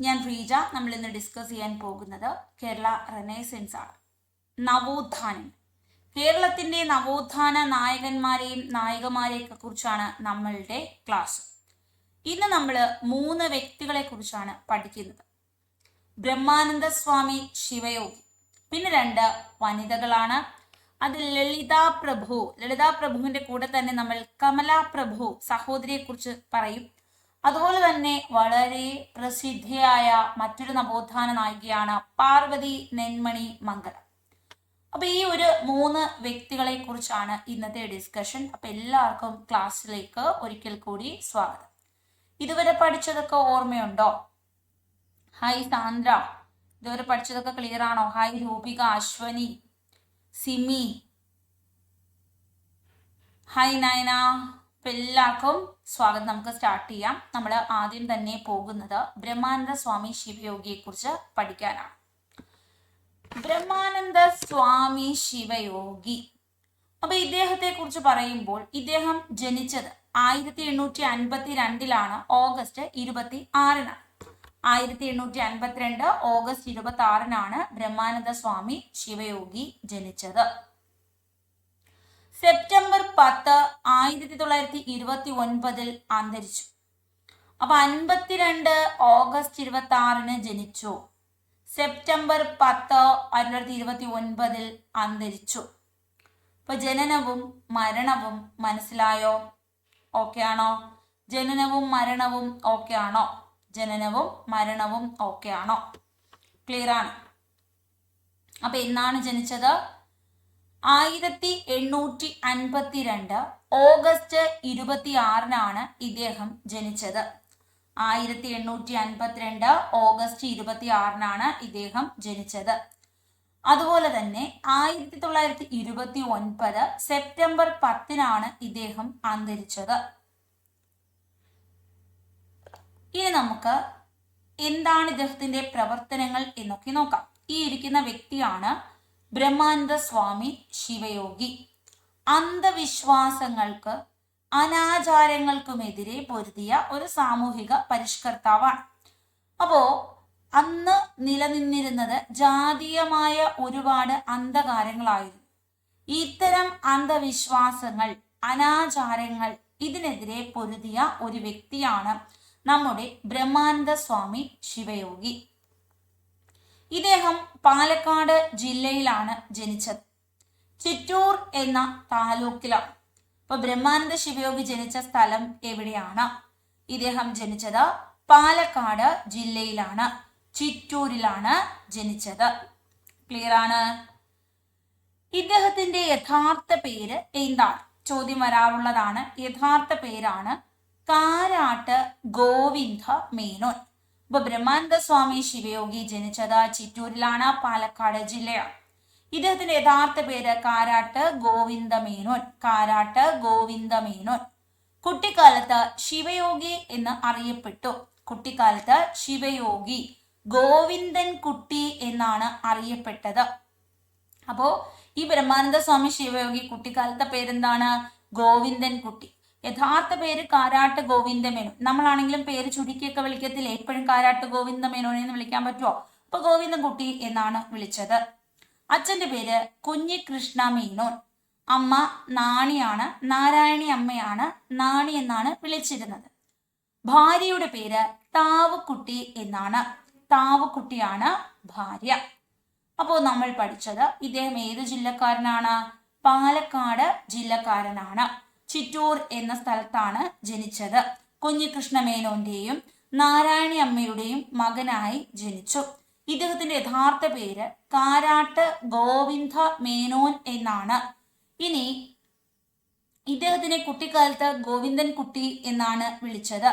ഞാൻ റീജ. നമ്മൾ ഇന്ന് ഡിസ്കസ് ചെയ്യാൻ പോകുന്നത് കേരള റെനൈസൻസ് ആണ്. നവോത്ഥാനം. കേരളത്തിന്റെ നവോത്ഥാന നായകന്മാരെയും നായികമാരെയൊക്കെ കുറിച്ചാണ് നമ്മളുടെ ക്ലാസ്. ഇന്ന് നമ്മൾ 3 വ്യക്തികളെ കുറിച്ചാണ് പഠിക്കുന്നത്. ബ്രഹ്മാനന്ദ സ്വാമി ശിവയോഗി, പിന്നെ 2 വനിതകളാണ്. അതിൽ ലളിതാ പ്രഭുവിന്റെ കൂടെ തന്നെ നമ്മൾ കമലാ പ്രഭു സഹോദരിയെ കുറിച്ച് പറയും. അതുപോലെ തന്നെ വളരെ പ്രസിദ്ധിയായ മറ്റൊരു നവോത്ഥാന നായികയാണ് പാർവതി നെന്മണി മംഗലം. അപ്പൊ ഈ ഒരു 3 വ്യക്തികളെ കുറിച്ചാണ് ഇന്നത്തെ ഡിസ്കഷൻ. അപ്പൊ എല്ലാവർക്കും ക്ലാസ്സിലേക്ക് ഒരിക്കൽ കൂടി സ്വാഗതം. ഇതുവരെ പഠിച്ചതൊക്കെ ഓർമ്മയുണ്ടോ? ഹായ് സാന്ദ്ര, ഇതുവരെ പഠിച്ചതൊക്കെ ക്ലിയർ ആണോ? Hi Rupika, Ashwini, Simi, hi Nayana. എല്ലാവർക്കും സ്വാഗതം. നമുക്ക് സ്റ്റാർട്ട് ചെയ്യാം. നമ്മൾ ആദ്യം തന്നെ പോകുന്നത് ബ്രഹ്മാനന്ദ സ്വാമി ശിവയോഗിയെ കുറിച്ച് പഠിക്കാനാണ്. ബ്രഹ്മാനന്ദ സ്വാമി ശിവയോഗി, അപ്പൊ ഇദ്ദേഹത്തെ കുറിച്ച് പറയുമ്പോൾ ഇദ്ദേഹം ജനിച്ചത് 1852 ഓഗസ്റ്റ് 26. 1852 ഓഗസ്റ്റ് 26 ബ്രഹ്മാനന്ദ സ്വാമി ശിവയോഗി ജനിച്ചത്. സെപ്റ്റംബർ 10 1929 അന്തരിച്ചു. അപ്പൊ 52 ഓഗസ്റ്റ് 26 ജനിച്ചു. സെപ്റ്റംബർ 10 1929 അന്തരിച്ചു. ഇപ്പൊ ജനനവും മരണവും മനസ്സിലായോ? ഓക്കെ ആണോ? ജനനവും മരണവും ഓക്കെ ആണോ? ജനനവും മരണവും ഓക്കെ ആണോ? ക്ലിയർ ആണ്. അപ്പൊ എന്നാണ് ജനിച്ചത്? 1852 ഓഗസ്റ്റ് 26 ഇദ്ദേഹം ജനിച്ചത്. 1852 ഓഗസ്റ്റ് 26 ഇദ്ദേഹം ജനിച്ചത്. അതുപോലെ തന്നെ 1929 സെപ്റ്റംബർ 10 ഇദ്ദേഹം അന്തരിച്ചത്. ഇനി നമുക്ക് എന്താണ് ഇദ്ദേഹത്തിന്റെ പ്രവർത്തനങ്ങൾ എന്നൊക്കെ നോക്കാം. ഈ ഇരിക്കുന്ന വ്യക്തിയാണ് ബ്രഹ്മാനന്ദ സ്വാമി ശിവയോഗി. അന്ധവിശ്വാസങ്ങൾക്ക് അനാചാരങ്ങൾക്കുമെതിരെ പൊരുതിയ ഒരു സാമൂഹിക പരിഷ്കർത്താവാണ്. അപ്പോ അന്ന് നിലനിന്നിരുന്നത് ജാതീയമായ ഒരുപാട് അന്ധകാരങ്ങളായിരുന്നു. ഇത്തരം അന്ധവിശ്വാസങ്ങൾ, അനാചാരങ്ങൾ, ഇതിനെതിരെ പൊരുതിയ ഒരു വ്യക്തിയാണ് നമ്മുടെ ബ്രഹ്മാനന്ദ സ്വാമി ശിവയോഗി. ഇദ്ദേഹം പാലക്കാട് ജില്ലയിലാണ് ജനിച്ചത്. ചിറ്റൂർ എന്ന താലൂക്കിലാണ്. അപ്പൊ ബ്രഹ്മാനന്ദ ശിവയോഗി ജനിച്ച സ്ഥലം എവിടെയാണ്? ഇദ്ദേഹം ജനിച്ചത് പാലക്കാട് ജില്ലയിലാണ്, ചിറ്റൂരിലാണ് ജനിച്ചത്. ക്ലിയർ ആണ്? ഇദ്ദേഹത്തിന്റെ യഥാർത്ഥ പേര് എന്താണ്? ചോദ്യം വരാറുള്ളതാണ്. യഥാർത്ഥ പേരാണ് കാരാട്ട് ഗോവിന്ദ മേനോൻ. അപ്പൊ ബ്രഹ്മാനന്ദ സ്വാമി ശിവയോഗി ജനിച്ചത് ചിറ്റൂരിലാണ്, പാലക്കാട് ജില്ലയാണ്. ഇദ്ദേഹത്തിന്റെ യഥാർത്ഥ പേര് കാരാട്ട് ഗോവിന്ദ മേനോൻ. കാരാട്ട് ഗോവിന്ദ മേനോൻ. കുട്ടിക്കാലത്ത് ശിവയോഗി എന്ന് അറിയപ്പെട്ടു. കുട്ടിക്കാലത്ത് ശിവയോഗി, ഗോവിന്ദൻ കുട്ടി എന്നാണ് അറിയപ്പെട്ടത്. അപ്പോ ഈ ബ്രഹ്മാനന്ദ സ്വാമി ശിവയോഗി കുട്ടിക്കാലത്തെ പേരെന്താണ്? ഗോവിന്ദൻ കുട്ടി. യഥാർത്ഥ പേര് കാരാട്ട് ഗോവിന്ദ മേനോൻ. നമ്മളാണെങ്കിലും പേര് ചുരുക്കിയൊക്കെ വിളിക്കത്തില്ലേ? എപ്പോഴും കാരാട്ട് ഗോവിന്ദ മേനോൻ എന്ന് വിളിക്കാൻ പറ്റുമോ? അപ്പൊ ഗോവിന്ദൻകുട്ടി എന്നാണ് വിളിച്ചത്. അച്ഛന്റെ പേര് കുഞ്ഞികൃഷ്ണ മേനോൻ. അമ്മ നാണിയാണ്, നാരായണി അമ്മയാണ്. നാണി എന്നാണ് വിളിച്ചിരുന്നത്. ഭാര്യയുടെ പേര് താവുക്കുട്ടി എന്നാണ്. താവുക്കുട്ടിയാണ് ഭാര്യ. അപ്പോൾ നമ്മൾ പഠിച്ചത് ഇദ്ദേഹം ഏത് ജില്ലക്കാരനാണ്? പാലക്കാട് ജില്ലക്കാരനാണ്. ചിറ്റൂർ എന്ന സ്ഥലത്താണ് ജനിച്ചത്. കുഞ്ഞികൃഷ്ണ മേനോന്റെയും നാരായണി അമ്മയുടെയും മകനായി ജനിച്ചു. ഇദ്ദേഹത്തിന്റെ യഥാർത്ഥ പേര് കാരാട്ട് ഗോവിന്ദ മേനോൻ എന്നാണ്. ഇനി ഇദ്ദേഹത്തിനെ കുട്ടിക്കാലത്ത് ഗോവിന്ദൻ കുട്ടി എന്നാണ് വിളിച്ചത്.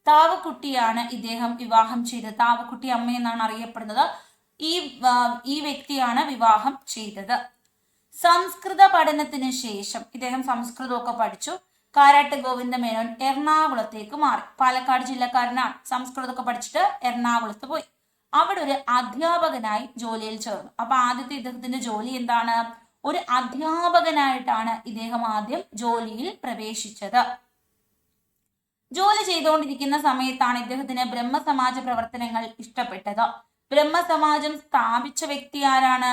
താവക്കുട്ടിയാണ് ഇദ്ദേഹം വിവാഹം ചെയ്തത്. താവക്കുട്ടി അമ്മ എന്നാണ് അറിയപ്പെടുന്നത്. ഈ വ്യക്തിയാണ് വിവാഹം ചെയ്തത്. സംസ്കൃത പഠനത്തിന് ശേഷം ഇദ്ദേഹം സംസ്കൃതമൊക്കെ പഠിച്ചു. കാരാട്ട് ഗോവിന്ദ മേനോൻ എറണാകുളത്തേക്ക് മാറി. പാലക്കാട് ജില്ലക്കാരനാണ്. സംസ്കൃതമൊക്കെ പഠിച്ചിട്ട് എറണാകുളത്ത് പോയി. അവിടെ ഒരു അധ്യാപകനായി ജോലിയിൽ ചേർന്നു. അപ്പൊ ആദ്യത്തെ ഇദ്ദേഹത്തിന്റെ ജോലി എന്താണ്? ഒരു അധ്യാപകനായിട്ടാണ് ഇദ്ദേഹം ആദ്യം ജോലിയിൽ പ്രവേശിച്ചത്. ജോലി ചെയ്തുകൊണ്ടിരിക്കുന്ന സമയത്താണ് ഇദ്ദേഹത്തിന് ബ്രഹ്മസമാജ പ്രവർത്തനങ്ങൾ ഇഷ്ടപ്പെട്ടത്. ബ്രഹ്മസമാജം സ്ഥാപിച്ച വ്യക്തി ആരാണ്?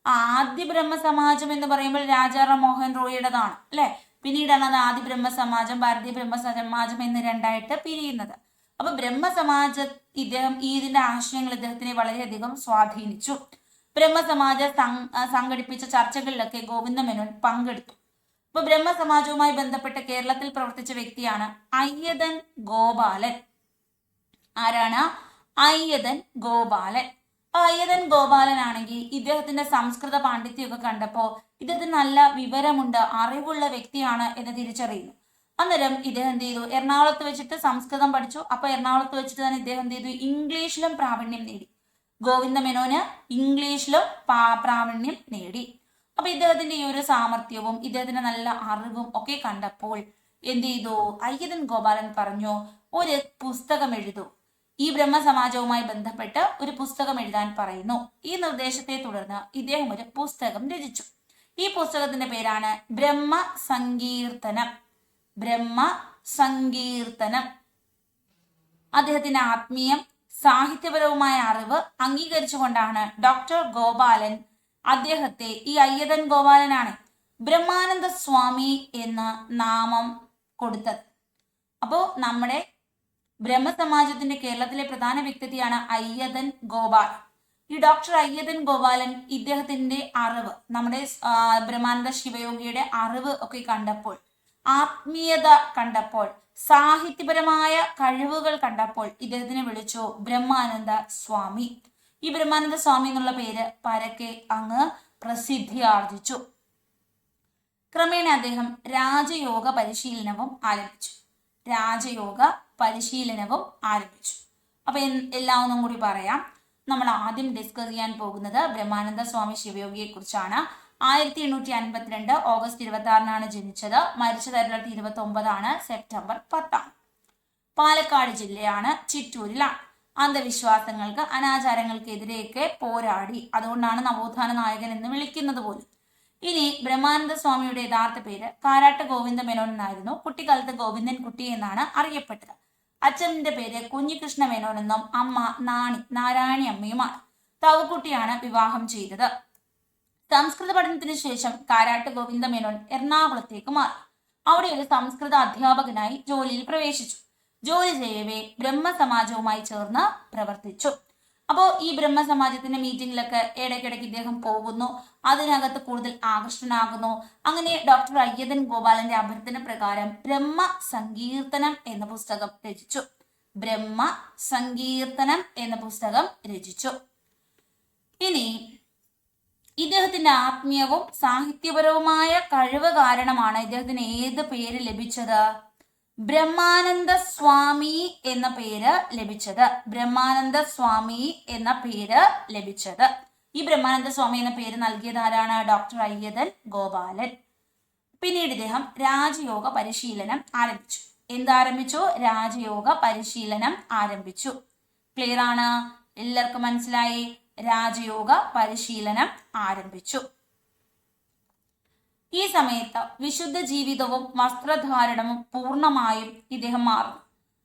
ആദ്യ ബ്രഹ്മസമാജം എന്ന് പറയുമ്പോൾ രാജാറാം മോഹൻ റോയിയുടേതാണ് അല്ലെ. പിന്നീടാണ് അത് ആദ്യ ബ്രഹ്മസമാജം, ഭാരതീയ ബ്രഹ്മസമാജം എന്ന് രണ്ടായിട്ട് പിരിയുന്നത്. അപ്പൊ ബ്രഹ്മസമാജ ഇദ്ദേഹം ഇതിന്റെ ആശയങ്ങൾ ഇദ്ദേഹത്തിനെ വളരെയധികം സ്വാധീനിച്ചു. ബ്രഹ്മസമാജ സംഘടിപ്പിച്ച ചർച്ചകളിലൊക്കെ ഗോവിന്ദ മേനോൻ പങ്കെടുത്തു. അപ്പൊ ബ്രഹ്മസമാജവുമായി ബന്ധപ്പെട്ട് കേരളത്തിൽ പ്രവർത്തിച്ച വ്യക്തിയാണ് അയ്യതൻ ഗോപാലൻ. ആരാണ്? അയ്യതൻ ഗോപാലൻ. അയ്യതൻ ഗോപാലൻ ആണെങ്കിൽ ഇദ്ദേഹത്തിന്റെ സംസ്കൃത പാണ്ഡിത്യമൊക്കെ കണ്ടപ്പോ ഇദ്ദേഹത്തിന് നല്ല വിവരമുണ്ട്, അറിവുള്ള വ്യക്തിയാണ് എന്ന് തിരിച്ചറിയുന്നു. അന്നേരം ഇദ്ദേഹം എന്ത് ചെയ്തു? എറണാകുളത്ത് വെച്ചിട്ട് സംസ്കൃതം പഠിച്ചു. അപ്പൊ എറണാകുളത്ത് വെച്ചിട്ട് തന്നെ ഇദ്ദേഹം എന്ത് ചെയ്തു? ഇംഗ്ലീഷിലും പ്രാവീണ്യം നേടി. ഗോവിന്ദ മേനോന് ഇംഗ്ലീഷിലും പ്രാവീണ്യം നേടി. അപ്പൊ ഇദ്ദേഹത്തിന്റെ ഈ ഒരു സാമർഥ്യവും ഇദ്ദേഹത്തിന്റെ നല്ല അറിവും ഒക്കെ കണ്ടപ്പോൾ എന്ത് ചെയ്തു? അയ്യതൻ ഗോപാലൻ പറഞ്ഞു, ഒരു പുസ്തകം എഴുതൂ, ഈ ബ്രഹ്മസമാജവുമായി ബന്ധപ്പെട്ട് ഒരു പുസ്തകം എഴുതാൻ പറയുന്നു. ഈ നിർദ്ദേശത്തെ തുടർന്ന് ഇദ്ദേഹം ഒരു പുസ്തകം രചിച്ചു. ഈ പുസ്തകത്തിന്റെ പേരാണ് ബ്രഹ്മ സങ്കീർത്തനം. ബ്രഹ്മ സങ്കീർത്തനം. അദ്ദേഹത്തിന്റെ ആത്മീയം സാഹിത്യപരവുമായ അറിവ് അംഗീകരിച്ചുകൊണ്ടാണ് ഡോക്ടർ ഗോപാലൻ അദ്ദേഹത്തെ, ഈ അയ്യതൻ ഗോപാലനാണ്, ബ്രഹ്മാനന്ദ സ്വാമി എന്ന നാമം കൊടുത്തത്. അപ്പോ നമ്മുടെ ബ്രഹ്മസമാജത്തിന്റെ കേരളത്തിലെ പ്രധാന വ്യക്തിയാണ് അയ്യതൻ ഗോപാലൻ. ഈ ഡോക്ടർ അയ്യതൻ ഗോപാലൻ ഇദ്ദേഹത്തിന്റെ അറിവ്, നമ്മുടെ ബ്രഹ്മാനന്ദ ശിവയോഗിയുടെ അറിവ് ഒക്കെ കണ്ടപ്പോൾ, ആത്മീയത കണ്ടപ്പോൾ, സാഹിത്യപരമായ കഴിവുകൾ കണ്ടപ്പോൾ ഇദ്ദേഹത്തിനെ വിളിച്ചു ബ്രഹ്മാനന്ദ സ്വാമി. ഈ ബ്രഹ്മാനന്ദ സ്വാമി എന്നുള്ള പേര് പരക്കെ അങ്ങ് പ്രസിദ്ധി ആർജിച്ചു. ക്രമേണ അദ്ദേഹം രാജയോഗ പരിശീലനവും ആരംഭിച്ചു. രാജയോഗ പരിശീലനവും ആരംഭിച്ചു. അപ്പൊ എല്ലാം ഒന്നും കൂടി പറയാം. നമ്മൾ ആദ്യം ഡിസ്കസ് ചെയ്യാൻ പോകുന്നത് ബ്രഹ്മാനന്ദ സ്വാമി ശിവയോഗിയെ കുറിച്ചാണ്. 1852 ഓഗസ്റ്റ് 26 ജനിച്ചത്. മരിച്ചത് 2029 സെപ്റ്റംബർ 10. പാലക്കാട് ജില്ലയാണ്, ചിറ്റൂരിലാണ്. അന്ധവിശ്വാസങ്ങൾക്ക്, അനാചാരങ്ങൾക്കെതിരെയൊക്കെ പോരാടി. അതുകൊണ്ടാണ് നവോത്ഥാന നായകൻ എന്ന് വിളിക്കുന്നത് പോലും. ഇനി ബ്രഹ്മാനന്ദ സ്വാമിയുടെ യഥാർത്ഥ പേര് കാരാട്ട് ഗോവിന്ദ മേനോൻ എന്നായിരുന്നു. കുട്ടിക്കാലത്ത് ഗോവിന്ദൻ കുട്ടി എന്നാണ് അറിയപ്പെട്ടത്. അച്ഛന്റെ പേര് കുഞ്ഞികൃഷ്ണ മേനോൻ എന്നും അമ്മ നാരായണി അമ്മയുമാണ്. തവക്കുട്ടിയാണ് വിവാഹം ചെയ്തത്. സംസ്കൃത പഠനത്തിന് ശേഷം കാരാട്ട് ഗോവിന്ദ മേനോൻ എറണാകുളത്തേക്ക് മാറി. അവിടെ ഒരു സംസ്കൃത അധ്യാപകനായി ജോലിയിൽ പ്രവേശിച്ചു. ജോലി ചെയ്യവേ ബ്രഹ്മസമാജവുമായി ചേർന്ന് പ്രവർത്തിച്ചു. അപ്പോൾ ഈ ബ്രഹ്മസമാജത്തിന്റെ മീറ്റിംഗിലൊക്കെ ഇടയ്ക്കിടയ്ക്ക് ഇദ്ദേഹം പോകുന്നു. അതിനകത്ത് കൂടുതൽ ആകർഷണനാകുന്നു. അങ്ങനെ ഡോക്ടർ അയ്യതൻ ഗോപാലന്റെ അഭ്യർത്ഥന പ്രകാരം ബ്രഹ്മ സങ്കീർത്തനം എന്ന പുസ്തകം രചിച്ചു. ബ്രഹ്മ സങ്കീർത്തനം എന്ന പുസ്തകം രചിച്ചു. ഇനി ഇദ്ദേഹത്തിന്റെ ആത്മീയവും സാഹിത്യപരവുമായ കഴിവ് കാരണമാണ് ഇദ്ദേഹത്തിന് ഏത് പേര് ലഭിച്ചത്? ബ്രഹ്മാനന്ദ സ്വാമി എന്ന പേര് ലഭിച്ചത്. ബ്രഹ്മാനന്ദ സ്വാമി എന്ന പേര് ലഭിച്ചത്. ഈ ബ്രഹ്മാനന്ദ സ്വാമി എന്ന പേര് നൽകിയത് ആരാണ്? ഡോക്ടർ അയ്യതൻ ഗോപാലൻ. പിന്നീട് ഇദ്ദേഹം രാജയോഗ പരിശീലനം ആരംഭിച്ചു. എന്താരംഭിച്ചു? രാജയോഗ പരിശീലനം ആരംഭിച്ചു. ക്ലിയർ ആണ്? എല്ലാവർക്കും മനസ്സിലായി? രാജയോഗ പരിശീലനം ആരംഭിച്ചു. ഈ സമയത്ത് വിശുദ്ധ ജീവിതവും വസ്ത്രധാരണവും പൂർണ്ണമായും ഇദ്ദേഹം മാറുന്നു.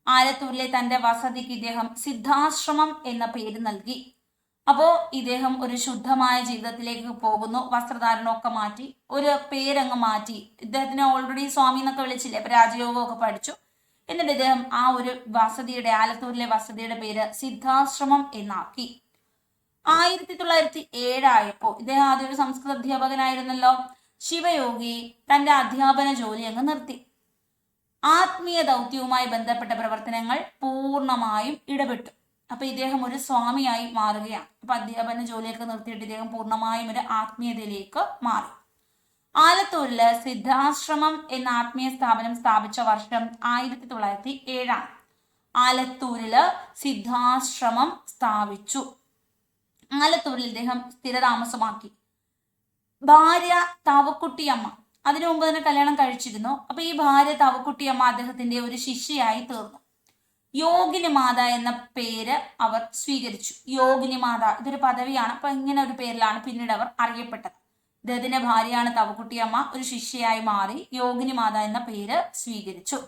ആലത്തൂരിലെ തന്റെ വസതിക്ക് ഇദ്ദേഹം സിദ്ധാശ്രമം എന്ന പേര് നൽകി. അപ്പോ ഇദ്ദേഹം ഒരു ശുദ്ധമായ ജീവിതത്തിലേക്ക് പോകുന്നു. വസ്ത്രധാരണമൊക്കെ മാറ്റി, ഒരു പേരങ്ങ് മാറ്റി. ഇദ്ദേഹത്തിന് ഓൾറെഡി സ്വാമി എന്നൊക്കെ വിളിച്ചില്ലേ, അപ്പൊ രാജയോഗമൊക്കെ പഠിച്ചു. എന്നിട്ട് ഇദ്ദേഹം ആ ഒരു വസതിയുടെ, ആലത്തൂരിലെ വസതിയുടെ പേര് സിദ്ധാശ്രമം എന്നാക്കി. 1907 ആയപ്പോ, ഇദ്ദേഹം ആദ്യം ഒരു സംസ്കൃത അധ്യാപകനായിരുന്നല്ലോ, ശിവയോഗി തന്റെ അധ്യാപന ജോലി അങ്ങ് നിർത്തി. ആത്മീയ ദൗത്യവുമായി ബന്ധപ്പെട്ട പ്രവർത്തനങ്ങൾ പൂർണ്ണമായും ഇടപെട്ടു. അപ്പൊ ഇദ്ദേഹം ഒരു സ്വാമിയായി മാറുകയാണ്. അപ്പൊ അധ്യാപന ജോലിയൊക്കെ നിർത്തിയിട്ട് ഇദ്ദേഹം പൂർണ്ണമായും ഒരു ആത്മീയതയിലേക്ക് മാറി. ആലത്തൂരില് സിദ്ധാശ്രമം എന്ന ആത്മീയ സ്ഥാപനം സ്ഥാപിച്ച വർഷം 1907. ആലത്തൂരില് സിദ്ധാശ്രമം സ്ഥാപിച്ചു. ആലത്തൂരിൽ ഇദ്ദേഹം സ്ഥിരതാമസമാക്കി. ഭാര്യ തവക്കുട്ടിയമ്മ, അതിനു മുമ്പ് തന്നെ കല്യാണം കഴിച്ചിരുന്നു. അപ്പൊ ഈ ഭാര്യ തവക്കുട്ടിയമ്മ അദ്ദേഹത്തിന്റെ ഒരു ശിഷ്യയായി തീർന്നു. യോഗിനി മാത എന്ന പേര് അവർ സ്വീകരിച്ചു. യോഗിനി മാത ഇതൊരു പദവിയാണ്. അപ്പൊ ഇങ്ങനെ ഒരു പേരിലാണ് പിന്നീട് അവർ അറിയപ്പെട്ടത്. ഇദ്ദേഹത്തിന്റെ ഭാര്യയാണ് തവക്കുട്ടിയമ്മ, ഒരു ശിഷ്യയായി മാറി യോഗിനി മാത എന്ന പേര് സ്വീകരിച്ചു.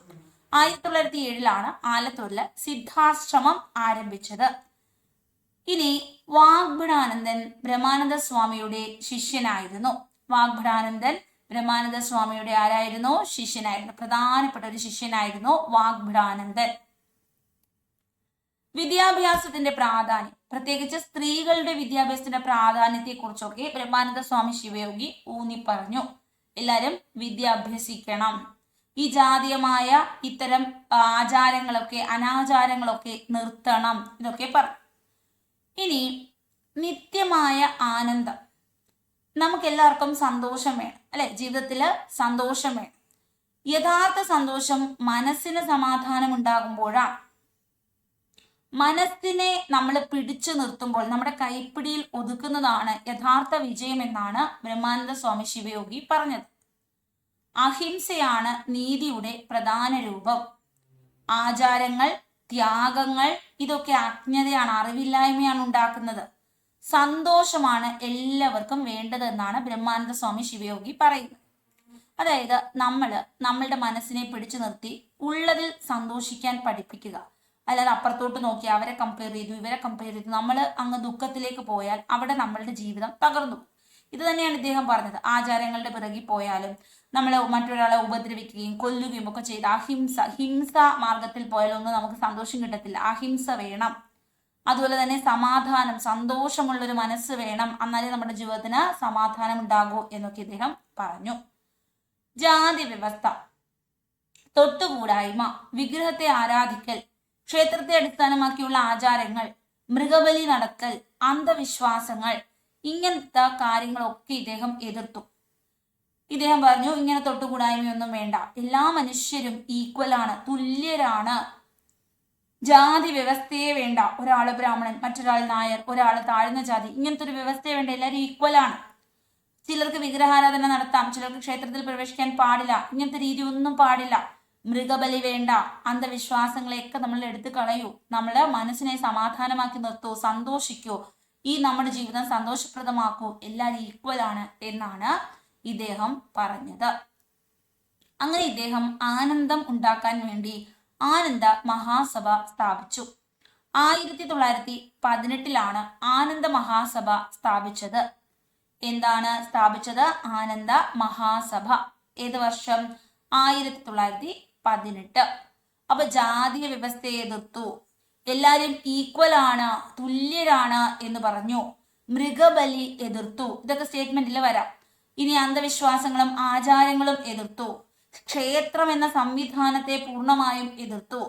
1907 ആലത്തൂരില് സിദ്ധാശ്രമം ആരംഭിച്ചത്. ഇനി വാഗ്ഭടാനന്ദൻ ബ്രഹ്മാനന്ദ സ്വാമിയുടെ ശിഷ്യനായിരുന്നു. വാഗ്ഭടാനന്ദൻ ബ്രഹ്മാനന്ദ സ്വാമിയുടെ ആരായിരുന്നു? ശിഷ്യനായിരുന്നു. പ്രധാനപ്പെട്ട ഒരു ശിഷ്യനായിരുന്നു വാഗ്ഭടാനന്ദൻ. വിദ്യാഭ്യാസത്തിന്റെ പ്രാധാന്യം, പ്രത്യേകിച്ച് സ്ത്രീകളുടെ വിദ്യാഭ്യാസത്തിന്റെ പ്രാധാന്യത്തെ കുറിച്ചൊക്കെ ബ്രഹ്മാനന്ദ സ്വാമി ശിവയോഗി ഊന്നി പറഞ്ഞു. എല്ലാരും വിദ്യ അഭ്യസിക്കണം, ഈ ജാതീയമായ ഇത്തരം ആചാരങ്ങളൊക്കെ അനാചാരങ്ങളൊക്കെ നിർത്തണം, ഇതൊക്കെ പറഞ്ഞു. ഇനി നിത്യമായ ആനന്ദം, നമുക്ക് എല്ലാവർക്കും സന്തോഷം വേണം അല്ലെ? ജീവിതത്തിൽ സന്തോഷം വേണം. യഥാർത്ഥ സന്തോഷം മനസ്സിന് സമാധാനം ഉണ്ടാകുമ്പോഴാണ്. മനസ്സിനെ നമ്മൾ പിടിച്ചു നിർത്തുമ്പോൾ, നമ്മുടെ കൈപ്പിടിയിൽ ഒതുക്കുന്നതാണ് യഥാർത്ഥ വിജയം എന്നാണ് ബ്രഹ്മാനന്ദ സ്വാമി ശിവയോഗി പറഞ്ഞത്. അഹിംസയാണ് നീതിയുടെ പ്രധാന രൂപം. ആചാരങ്ങൾ, ത്യാഗങ്ങൾ ഇതൊക്കെ അജ്ഞതയാണ്, അറിവില്ലായ്മയാണ് ഉണ്ടാക്കുന്നത്. സന്തോഷമാണ് എല്ലാവർക്കും വേണ്ടത് എന്നാണ് ബ്രഹ്മാനന്ദ സ്വാമി ശിവയോഗി പറയുന്നത്. അതായത് നമ്മളുടെ മനസ്സിനെ പിടിച്ചു നിർത്തി ഉള്ളതിൽ സന്തോഷിക്കാൻ പഠിപ്പിക്കുക. അല്ലാതെ അപ്പുറത്തോട്ട് നോക്കി അവരെ കമ്പയർ ചെയ്തു ഇവരെ കമ്പയർ ചെയ്തു നമ്മൾ അങ്ങ് ദുഃഖത്തിലേക്ക് പോയാൽ അവിടെ നമ്മളുടെ ജീവിതം തകർന്നു. ഇത് തന്നെയാണ് ഇദ്ദേഹം പറഞ്ഞത്. ആചാരങ്ങളുടെ പിറകിൽ പോയാലും നമ്മൾ മറ്റൊരാളെ ഉപദ്രവിക്കുകയും കൊല്ലുകയും ഒക്കെ ചെയ്ത് ഹിംസ മാർഗത്തിൽ പോയാലൊന്നും നമുക്ക് സന്തോഷം കിട്ടത്തില്ല. അഹിംസ വേണം. അതുപോലെ തന്നെ സമാധാനം, സന്തോഷമുള്ളൊരു മനസ്സ് വേണം, എന്നാലേ നമ്മുടെ ജീവിതത്തിന് സമാധാനം ഉണ്ടാകൂ എന്നൊക്കെ ഇദ്ദേഹം പറഞ്ഞു. ജാതി വ്യവസ്ഥ, തൊട്ടുകൂടായ്മ, വിഗ്രഹത്തെ ആരാധിക്കൽ, ക്ഷേത്രത്തെ അടിസ്ഥാനമാക്കിയുള്ള ആചാരങ്ങൾ, മൃഗബലി നടത്തൽ, അന്ധവിശ്വാസങ്ങൾ, ഇങ്ങനത്തെ കാര്യങ്ങളൊക്കെ ഇദ്ദേഹം എതിർത്തു. ഇദ്ദേഹം പറഞ്ഞു ഇങ്ങനെ തൊട്ടുകൂടായ്മയൊന്നും വേണ്ട, എല്ലാ മനുഷ്യരും ഈക്വൽ ആണ്, തുല്യരാണ്. ജാതി വ്യവസ്ഥയെ വേണ്ട, ഒരാള് ബ്രാഹ്മണൻ, മറ്റൊരാൾ നായർ, ഒരാൾ താഴ്ന്ന ജാതി, ഇങ്ങനത്തെ ഒരു വ്യവസ്ഥയെ വേണ്ട, എല്ലാവരും ഈക്വൽ ആണ്. ചിലർക്ക് വിഗ്രഹാരാധന നടത്താം, ചിലർക്ക് ക്ഷേത്രത്തിൽ പ്രവേശിക്കാൻ പാടില്ല, ഇങ്ങനത്തെ രീതി ഒന്നും പാടില്ല. മൃഗബലി വേണ്ട, അന്ധവിശ്വാസങ്ങളെയൊക്കെ നമ്മൾ എടുത്തു കളയൂ, നമ്മളെ മനസ്സിനെ സമാധാനമാക്കി നിർത്തൂ, സന്തോഷിക്കൂ, ഈ നമ്മുടെ ജീവിതം സന്തോഷപ്രദമാക്കൂ, എല്ലാവരും ഈക്വൽ ആണ് എന്നാണ് ഇദ്ദേഹം പറഞ്ഞത്. അങ്ങനെ ഇദ്ദേഹം ആനന്ദം ഉണ്ടാക്കാൻ വേണ്ടി ആനന്ദ മഹാസഭ സ്ഥാപിച്ചു. 1918 ആനന്ദ മഹാസഭ സ്ഥാപിച്ചത്. എന്താണ് സ്ഥാപിച്ചത്? ആനന്ദ മഹാസഭ. ഏത് വർഷം? 1918. അപ്പൊ ജാതീയ വ്യവസ്ഥയെ എതിർത്തു, എല്ലാരും ഈക്വൽ ആണ്, തുല്യരാണ് എന്ന് പറഞ്ഞു. മൃഗബലി എതിർത്തു, ഇതൊക്കെ സ്റ്റേറ്റ്മെന്റിൽ വരാം. ഇനി അന്ധവിശ്വാസങ്ങളും ആചാരങ്ങളും എതിർത്തു. ക്ഷേത്രം എന്ന സംവിധാനത്തെ പൂർണ്ണമായും എതിർത്തു.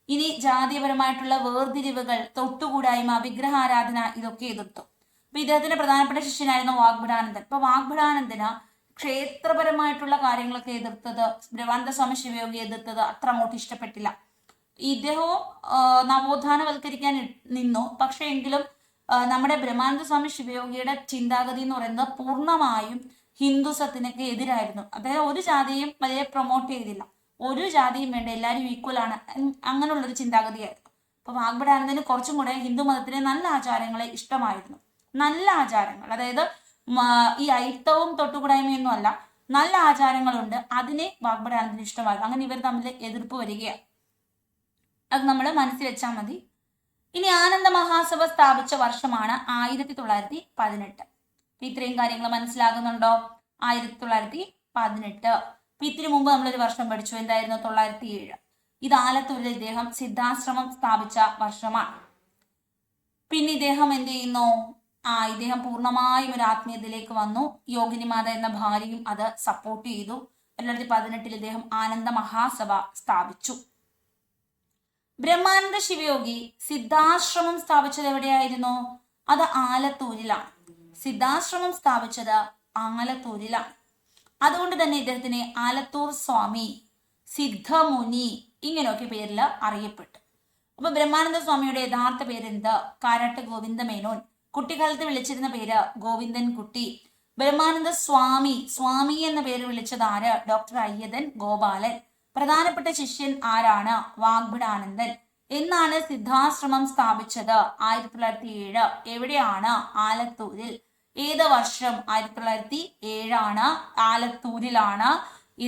ഇനി ജാതീയപരമായിട്ടുള്ള വേർതിരിവുകൾ, തൊട്ടുകൂടായ്മ, വിഗ്രഹാരാധന ഇതൊക്കെ എതിർത്തു. അപ്പൊ ഇദ്ദേഹത്തിന്റെ പ്രധാനപ്പെട്ട ശിഷ്യനായിരുന്നു വാഗ്ഭടാനന്ദൻ. അപ്പൊ വാഗ്ഭടാനന്ദന് ക്ഷേത്രപരമായിട്ടുള്ള കാര്യങ്ങളൊക്കെ എതിർത്തത്, ബ്രഹ്മാനന്ദ സ്വാമി ശിവയോഗി എതിർത്തത് അത്ര അങ്ങോട്ട് ഇഷ്ടപ്പെട്ടില്ല. ഇദ്ദേഹവും നവോത്ഥാനവൽക്കരിക്കാൻ നിന്നു. പക്ഷെ എങ്കിലും നമ്മുടെ ബ്രഹ്മാനന്ദ സ്വാമി ശിവയോഗിയുടെ ചിന്താഗതി എന്ന് പറയുന്നത് പൂർണ്ണമായും ഹിന്ദുസത്തിനൊക്കെ എതിരായിരുന്നു. അതായത് ഒരു ജാതിയും വലിയ പ്രൊമോട്ട് ചെയ്തില്ല, ഒരു ജാതിയും വേണ്ട, എല്ലാവരും ഈക്വൽ ആണ്, അങ്ങനെയുള്ളൊരു ചിന്താഗതിയായിരുന്നു. അപ്പൊ വാഗ്ഭടാനന്ദന് കുറച്ചും കൂടെ ഹിന്ദു മതത്തിലെ നല്ല ആചാരങ്ങളെ ഇഷ്ടമായിരുന്നു. നല്ല ആചാരങ്ങൾ, അതായത് ഈ ഐത്തവും തൊട്ടുകൂടായ്മയൊന്നും അല്ല, നല്ല ആചാരങ്ങളുണ്ട്, അതിനെ വാഗ്ഭടാനന്ദന് ഇഷ്ടമായിരുന്നു. അങ്ങനെ ഇവർ തമ്മിൽ എതിർപ്പ് വരികയാണ്. അത് നമ്മൾ മനസ്സിൽ വെച്ചാൽ മതി. ഇനി ആനന്ദ മഹാസഭ സ്ഥാപിച്ച വർഷമാണ് 1918. ഇത്രയും കാര്യങ്ങൾ മനസ്സിലാകുന്നുണ്ടോ? 1918. ഇതിനു മുമ്പ് നമ്മളൊരു വർഷം പഠിച്ചു, എന്തായിരുന്നു? 907. ഇത് ആലത്തൂരിൽ ഇദ്ദേഹം സിദ്ധാശ്രമം സ്ഥാപിച്ച വർഷമാണ്. പിന്നെ ഇദ്ദേഹം എന്ത് ചെയ്യുന്നു? ഇദ്ദേഹം പൂർണ്ണമായും ഒരു ആത്മീയതയിലേക്ക് വന്നു. യോഗിനിമാത എന്ന ഭാര്യയും അത് സപ്പോർട്ട് ചെയ്തു. 2018 ഇദ്ദേഹം ആനന്ദ മഹാസഭ സ്ഥാപിച്ചു. ബ്രഹ്മാനന്ദ ശിവയോഗി സിദ്ധാശ്രമം സ്ഥാപിച്ചത് എവിടെയായിരുന്നു? അത് ആലത്തൂരിലാണ്. സിദ്ധാശ്രമം സ്ഥാപിച്ചത് ആലത്തൂരിലാണ്. അതുകൊണ്ട് തന്നെ ഇദ്ദേഹത്തിന് ആലത്തൂർ സ്വാമി, സിദ്ധമുനി ഇങ്ങനെയൊക്കെ പേരിൽ അറിയപ്പെട്ടു. അപ്പൊ ബ്രഹ്മാനന്ദ സ്വാമിയുടെ യഥാർത്ഥ പേരെന്ത്? കാരാട്ട് ഗോവിന്ദ മേനോൻ. കുട്ടിക്കാലത്ത് വിളിച്ചിരുന്ന പേര് ഗോവിന്ദൻ കുട്ടി. ബ്രഹ്മാനന്ദ സ്വാമി എന്ന പേര് വിളിച്ചത് ആര്? ഡോക്ടർ അയ്യതൻ ഗോപാലൻ. പ്രധാനപ്പെട്ട ശിഷ്യൻ ആരാണ്? വാഗ്ഭടാനന്ദൻ. എന്നാണ് സിദ്ധാശ്രമം സ്ഥാപിച്ചത്? 1907. എവിടെയാണ്? ആലത്തൂരിൽ. ഏത് വർഷം? 1907 ആലത്തൂരിലാണ്.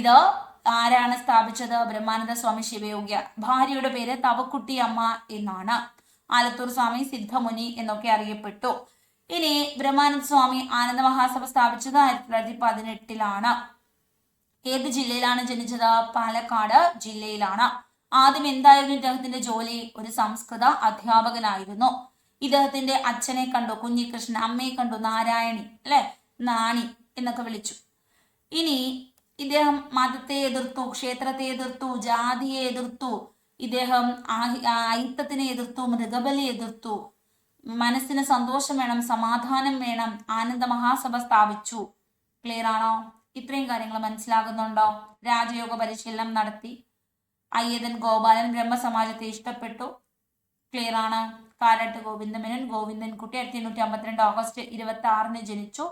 ഇത് ആരാണ് സ്ഥാപിച്ചത്? ബ്രഹ്മാനന്ദ സ്വാമി ശിവയോഗിയാണ്. ഭാര്യയുടെ പേര് തവക്കുട്ടി അമ്മ എന്നാണ്. ആലത്തൂർ സ്വാമി സിദ്ധമുനി എന്നൊക്കെ അറിയപ്പെട്ടു. ഇനി ബ്രഹ്മാനന്ദ സ്വാമി ആനന്ദ മഹാസഭ സ്ഥാപിച്ചത് 1918 ഏത് ജില്ലയിലാണ് ജനിച്ചത്? പാലക്കാട് ജില്ലയിലാണ്. ആദ്യം എന്തായിരുന്നു ഇദ്ദേഹത്തിന്റെ ജോലി? ഒരു സംസ്കൃത അധ്യാപകനായിരുന്നു. ഇദ്ദേഹത്തിന്റെ അച്ഛനെ കണ്ടു കുഞ്ഞികൃഷ്ണൻ, അമ്മയെ കണ്ടു നാരായണി, അല്ലെ, നാണി എന്നൊക്കെ വിളിച്ചു. ഇനി ഇദ്ദേഹം മതത്തെ എതിർത്തു, ക്ഷേത്രത്തെ എതിർത്തു, ജാതിയെ എതിർത്തു, ഇദ്ദേഹം അയിത്തത്തിനെ എതിർത്തു, മൃഗബലി എതിർത്തു. മനസ്സിന് സന്തോഷം വേണം, സമാധാനം വേണം, ആനന്ദ മഹാസഭ സ്ഥാപിച്ചു. ക്ലിയർ ആണോ? ഇത്രയും കാര്യങ്ങൾ മനസ്സിലാകുന്നുണ്ടോ? രാജയോഗ പരിശീലനം നടത്തി. അയ്യതൻ ഗോപാലൻ ബ്രഹ്മസമാജത്തെ ഇഷ്ടപ്പെട്ടു. ക്ലിയർ ആണ്? കാരാട്ട് ഗോവിന്ദമേനോൻ, ഗോവിന്ദൻകുട്ടി 1852 ഓഗസ്റ്റ് 26 ജനിച്ചു.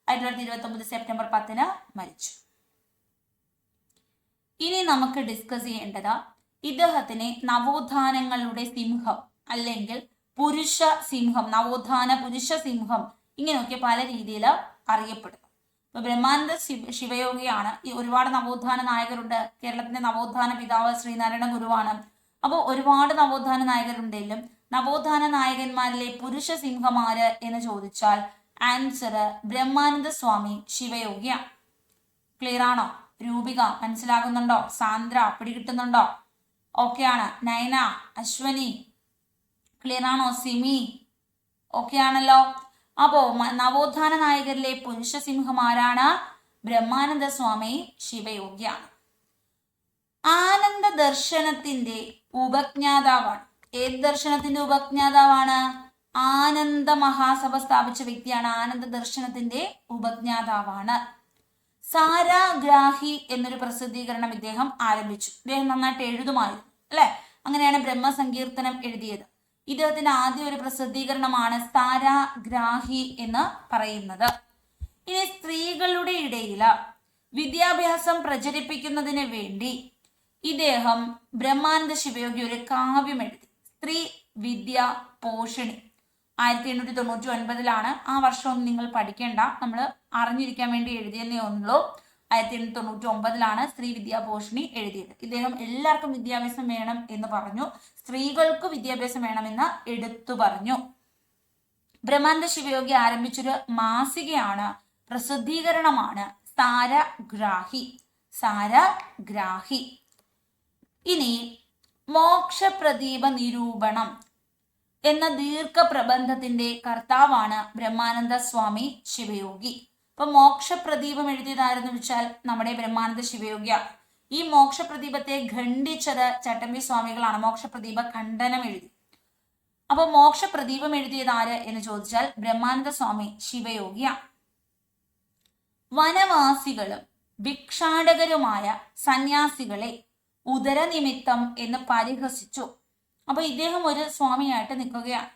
1929 സെപ്റ്റംബർ 10 മരിച്ചു. ഇനി നമുക്ക് ഡിസ്കസ് ചെയ്യേണ്ടത് ഇദ്ദേഹത്തിനെ നവോത്ഥാനങ്ങളുടെ സിംഹം അല്ലെങ്കിൽ പുരുഷ സിംഹം, നവോത്ഥാന പുരുഷ സിംഹം, ഇങ്ങനെയൊക്കെ പല രീതിയിൽ അറിയപ്പെടുന്നു. ഇപ്പൊ ബ്രഹ്മാനന്ദ ശിവയോഗിയാണ്. ഈ ഒരുപാട് നവോത്ഥാന നായകരുണ്ട്. കേരളത്തിന്റെ നവോത്ഥാന പിതാവ് ശ്രീനാരായണ ഗുരുവാണ്. അപ്പോൾ ഒരുപാട് നവോത്ഥാന നായകരുണ്ടെങ്കിലും നവോത്ഥാന നായകന്മാരിലെ പുരുഷ സിംഹമാര് എന്ന് ചോദിച്ചാൽ ആൻസർ ബ്രഹ്മാനന്ദ സ്വാമി ശിവയോഗിയാണ്. ക്ലിയർ ആണോ? രൂപിക മനസ്സിലാകുന്നുണ്ടോ? സാന്ദ്ര പിടികിട്ടുന്നുണ്ടോ? ഓക്കെ ആണ്. നയന, അശ്വനി ക്ലിയർ ആണോ? സിമി ഓക്കെ ആണല്ലോ. അപ്പോ നവോത്ഥാന നായകരിലെ പുരുഷ സിംഹം ആരാണ്? ബ്രഹ്മാനന്ദ സ്വാമി ശിവയോഗിയാണ്. ആനന്ദ ദർശനത്തിന്റെ ഉപജ്ഞാതാവാണ്. ഏത് ദർശനത്തിന്റെ ഉപജ്ഞാതാവാണ്? ആനന്ദ മഹാസഭ സ്ഥാപിച്ച വ്യക്തിയാണ്. ആനന്ദ ദർശനത്തിന്റെ ഉപജ്ഞാതാവാണ്. സാരാഗ്രാഹി എന്നൊരു പ്രസിദ്ധീകരണം ഇദ്ദേഹം ആരംഭിച്ചു. ഇദ്ദേഹം നന്നായിട്ട് എഴുതുമായിരുന്നു, അല്ലെ? അങ്ങനെയാണ് ബ്രഹ്മസങ്കീർത്തനം എഴുതിയത്. ഇദ്ദേഹത്തിന്റെ ആദ്യ ഒരു പ്രസിദ്ധീകരണമാണ് സാരാഗ്രാഹി എന്ന് പറയുന്നത്. ഇനി സ്ത്രീകളുടെ ഇടയിൽ വിദ്യാഭ്യാസം പ്രചരിപ്പിക്കുന്നതിന് വേണ്ടി ഇദ്ദേഹം ബ്രഹ്മാനന്ദ ശിവയോഗി ഒരു കാവ്യം എഴുതി. സ്ത്രീ വിദ്യ പോഷണി 1899 ആ വർഷമൊന്നും നിങ്ങൾ പഠിക്കേണ്ട, നമ്മൾ അറിഞ്ഞിരിക്കാൻ വേണ്ടി എഴുതിയെന്നേ ഉള്ളൂ. 1899 സ്ത്രീ വിദ്യാപോഷണി എഴുതിയത്. ഇദ്ദേഹം എല്ലാവർക്കും വിദ്യാഭ്യാസം വേണം എന്ന് പറഞ്ഞു, സ്ത്രീകൾക്ക് വിദ്യാഭ്യാസം വേണമെന്ന് എടുത്തു പറഞ്ഞു. ബ്രഹ്മാനന്ദ ശിവയോഗി ആരംഭിച്ചൊരു മാസികയാണ്, പ്രസിദ്ധീകരണമാണ് സാരഗ്രാഹി. സാരഗ്രാഹി. ഇനി മോക്ഷപ്രദീപ നിരൂപണം എന്ന ദീർഘപ്രബന്ധത്തിന്റെ കർത്താവാണ് ബ്രഹ്മാനന്ദ സ്വാമി ശിവയോഗി. അപ്പൊ മോക്ഷപ്രദീപം എഴുതിയതാരെന്ന് വെച്ചാൽ നമ്മുടെ ബ്രഹ്മാനന്ദ ശിവയോഗിയാണ്. ഈ മോക്ഷപ്രദീപത്തെ ഖണ്ഡിച്ചത് ചട്ടമ്പി സ്വാമികളാണ്. മോക്ഷപ്രദീപ ഖണ്ഡനം എഴുതി. അപ്പൊ മോക്ഷപ്രദീപം എഴുതിയത് ആര് എന്ന് ചോദിച്ചാൽ ബ്രഹ്മാനന്ദ സ്വാമി ശിവയോഗിയാണ്. വനവാസികളും ഭിക്ഷാടകരുമായ സന്യാസികളെ ഉദരനിമിത്തം എന്ന് പരിഹസിച്ചു. അപ്പൊ ഇദ്ദേഹം ഒരു സ്വാമിയായിട്ട് നിൽക്കുകയാണ്.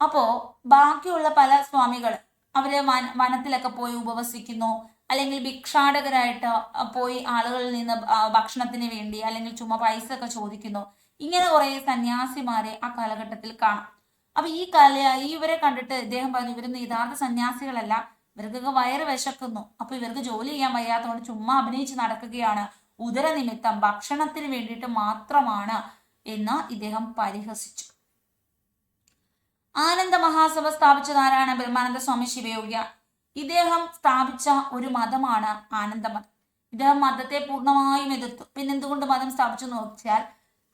അപ്പോ ബാക്കിയുള്ള പല സ്വാമികൾ അവര് വനത്തിലൊക്കെ പോയി ഉപവസിക്കുന്നു, അല്ലെങ്കിൽ ഭിക്ഷാടകരായിട്ട് പോയി ആളുകളിൽ നിന്ന് ഭക്ഷണത്തിന് വേണ്ടി അല്ലെങ്കിൽ ചുമ്മാ പൈസ ഒക്കെ ചോദിക്കുന്നു. ഇങ്ങനെ കുറെ സന്യാസിമാരെ ആ കാലഘട്ടത്തിൽ കാണാം. അപ്പൊ ഇവരെ കണ്ടിട്ട് ഇദ്ദേഹം പറഞ്ഞു, ഇവരൊന്നും യഥാർത്ഥ സന്യാസികളല്ല, ഇവർക്കൊക്കെ വയറ് വിശക്കുന്നു, അപ്പൊ ഇവർക്ക് ജോലി ചെയ്യാൻ വയ്യാത്തതുകൊണ്ട് ചുമ്മാ അഭിനയിച്ച് നടക്കുകയാണ്, ഉദരനിമിത്തം ഭക്ഷണത്തിന് വേണ്ടിയിട്ട് മാത്രമാണ് എന്ന് ഇദ്ദേഹം പരിഹസിച്ചു. ആനന്ദ മഹാസഭ സ്ഥാപിച്ചത് ആരാണ്? ബ്രഹ്മാനന്ദ സ്വാമി ശിവയോഗിയ. ഇദ്ദേഹം സ്ഥാപിച്ച ഒരു മതമാണ് ആനന്ദമതം. ഇദ്ദേഹം മതത്തെ പൂർണ്ണമായും എതിർത്തു. പിന്നെ എന്തുകൊണ്ട് മതം സ്ഥാപിച്ചു നോക്കിയാൽ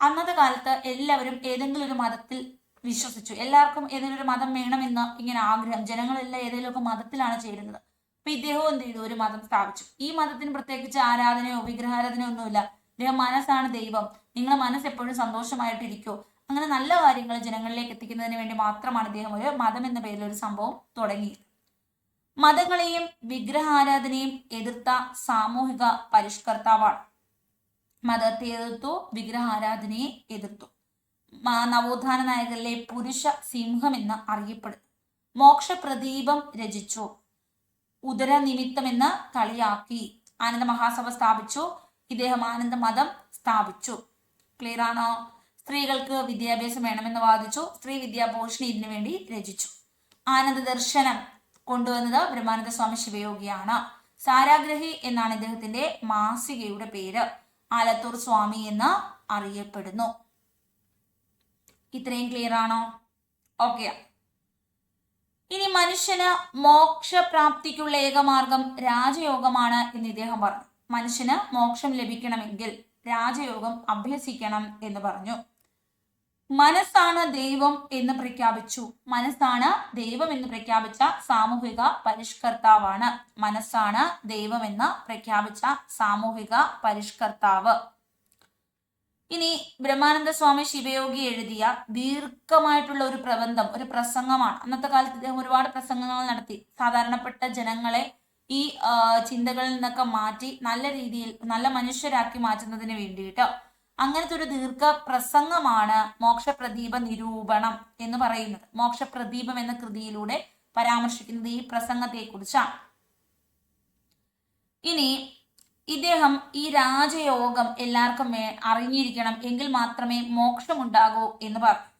അന്നത്തെ കാലത്ത് എല്ലാവരും ഏതെങ്കിലും ഒരു മതത്തിൽ വിശ്വസിച്ചു. എല്ലാവർക്കും ഏതെങ്കിലും ഒരു മതം വേണമെന്ന് ഇങ്ങനെ ആഗ്രഹം, ജനങ്ങളെല്ലാം ഏതെങ്കിലുമൊക്കെ മതത്തിലാണ് ചേരുന്നത്. അപ്പൊ ഇദ്ദേഹവും എന്ത് ചെയ്തു? ഒരു മതം സ്ഥാപിച്ചു. ഈ മതത്തിന് പ്രത്യേകിച്ച് ആരാധനയോ വിഗ്രഹാരാധനയോ ഒന്നുമില്ല. ഇദ്ദേഹം മനസ്സാണ് ദൈവം, നിങ്ങളുടെ മനസ്സ് എപ്പോഴും സന്തോഷമായിട്ടിരിക്കോ, അങ്ങനെ നല്ല കാര്യങ്ങൾ ജനങ്ങളിലേക്ക് എത്തിക്കുന്നതിന് വേണ്ടി മാത്രമാണ് ഇദ്ദേഹം ഒരു മതം എന്ന പേരിൽ ഒരു സംഭവം തുടങ്ങിയത്. മതങ്ങളെയും വിഗ്രഹാരാധനയും എതിർത്ത സാമൂഹിക പരിഷ്കർത്താവാണ്. മതത്തെ എതിർത്തു, വിഗ്രഹാരാധനയെ എതിർത്തു. നവോത്ഥാന നായകരിലെ പുരുഷ സിംഹം എന്ന് അറിയപ്പെടുന്നു. മോക്ഷപ്രദീപം രചിച്ചു. ഉദരനിമിത്തം എന്ന് കളിയാക്കി. ആനന്ദ മഹാസഭ സ്ഥാപിച്ചു. ഇദ്ദേഹം ആനന്ദ മതം സ്ഥാപിച്ചു. ക്ലിയർ ആണോ? സ്ത്രീകൾക്ക് വിദ്യാഭ്യാസം വേണമെന്ന് വാദിച്ചു. സ്ത്രീ വിദ്യാപോഷണി ഇതിനു വേണ്ടി രചിച്ചു. ആനന്ദ ദർശനം കൊണ്ടുവന്നത് ബ്രഹ്മാനന്ദ സ്വാമി ശിവയോഗിയാണ്. സാരാഗ്രഹി എന്നാണ് ഇദ്ദേഹത്തിന്റെ മാസികയുടെ പേര്. ആലത്തൂർ സ്വാമി എന്ന് അറിയപ്പെടുന്നു. ഇത്രയും ക്ലിയർ ആണോ? ഓക്കെ. ഇനി മനുഷ്യന് മോക്ഷപ്രാപ്തിക്കുള്ള ഏകമാർഗം രാജയോഗമാണ് എന്ന് ഇദ്ദേഹം പറഞ്ഞു. മനുഷ്യന് മോക്ഷം ലഭിക്കണമെങ്കിൽ രാജയോഗം അഭ്യസിക്കണം എന്ന് പറഞ്ഞു. മനസ്സാണ് ദൈവം എന്ന് പ്രഖ്യാപിച്ചു. മനസ്സാണ് ദൈവം എന്ന് പ്രഖ്യാപിച്ച സാമൂഹിക പരിഷ്കർത്താവാണ്. മനസ്സാണ് ദൈവം എന്ന് പ്രഖ്യാപിച്ച സാമൂഹിക പരിഷ്കർത്താവ്. ഇനി ബ്രഹ്മാനന്ദ സ്വാമി ശിവയോഗി എഴുതിയ ദീർഘമായിട്ടുള്ള ഒരു പ്രബന്ധം, ഒരു പ്രസംഗമാണ്. അന്നത്തെ കാലത്ത് ഇദ്ദേഹം ഒരുപാട് പ്രസംഗങ്ങൾ നടത്തി സാധാരണപ്പെട്ട ജനങ്ങളെ ഈ ചിന്തകളിൽ നിന്നൊക്കെ മാറ്റി നല്ല രീതിയിൽ നല്ല മനുഷ്യരാക്കി മാറ്റുന്നതിന് വേണ്ടിയിട്ട് അങ്ങനത്തെ ഒരു ദീർഘ പ്രസംഗമാണ് മോക്ഷപ്രദീപ നിരൂപണം എന്ന് പറയുന്നത്. മോക്ഷപ്രദീപം എന്ന കൃതിയിലൂടെ പരാമർശിക്കുന്നത് ഈ പ്രസംഗത്തെ കുറിച്ചാണ്. ഇനി ഇദ്ദേഹം ഈ രാജയോഗം എല്ലാവർക്കും അറിഞ്ഞിരിക്കണം, എങ്കിൽ മാത്രമേ മോക്ഷമുണ്ടാകൂ എന്ന് പറഞ്ഞു.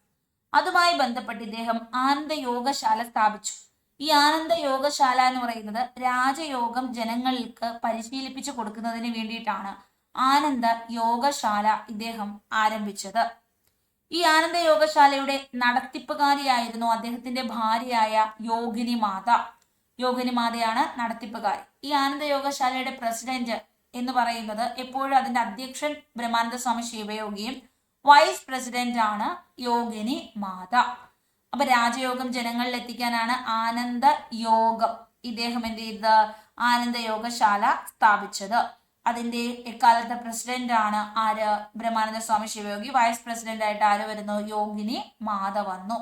അതുമായി ബന്ധപ്പെട്ട് ഇദ്ദേഹം ആനന്ദ യോഗശാല സ്ഥാപിച്ചു. ഈ ആനന്ദ യോഗശാല എന്ന് പറയുന്നത് രാജയോഗം ജനങ്ങൾക്ക് പരിശീലിപ്പിച്ചു കൊടുക്കുന്നതിന് വേണ്ടിയിട്ടാണ് ആനന്ദ യോഗശാല ഇദ്ദേഹം ആരംഭിച്ചത്. ഈ ആനന്ദ യോഗശാലയുടെ നടത്തിപ്പുകാരിയായിരുന്നു അദ്ദേഹത്തിന്റെ ഭാര്യയായ യോഗിനി മാത. യോഗിനി മാതയാണ് നടത്തിപ്പുകാരി. ഈ ആനന്ദ യോഗശാലയുടെ പ്രസിഡന്റ് എന്ന് പറയുന്നത് എപ്പോഴും അതിന്റെ അധ്യക്ഷൻ ബ്രഹ്മാനന്ദ സ്വാമി ശിവയോഗിയും വൈസ് പ്രസിഡന്റ് ആണ് യോഗിനി മാത. അപ്പൊ രാജയോഗം ജനങ്ങളിൽ എത്തിക്കാനാണ് ആനന്ദ യോഗം ഇദ്ദേഹം എന്ത് ചെയ്തത്? ആനന്ദ യോഗശാല സ്ഥാപിച്ചത്. അതിന്റെ എക്കാലത്തെ പ്രസിഡന്റ് ആണ് ആര്? ബ്രഹ്മാനന്ദ സ്വാമി ശിവയോഗി. വൈസ് പ്രസിഡന്റ് ആയിട്ട് ആര് വരുന്നു? യോഗിനി മാത വന്നു.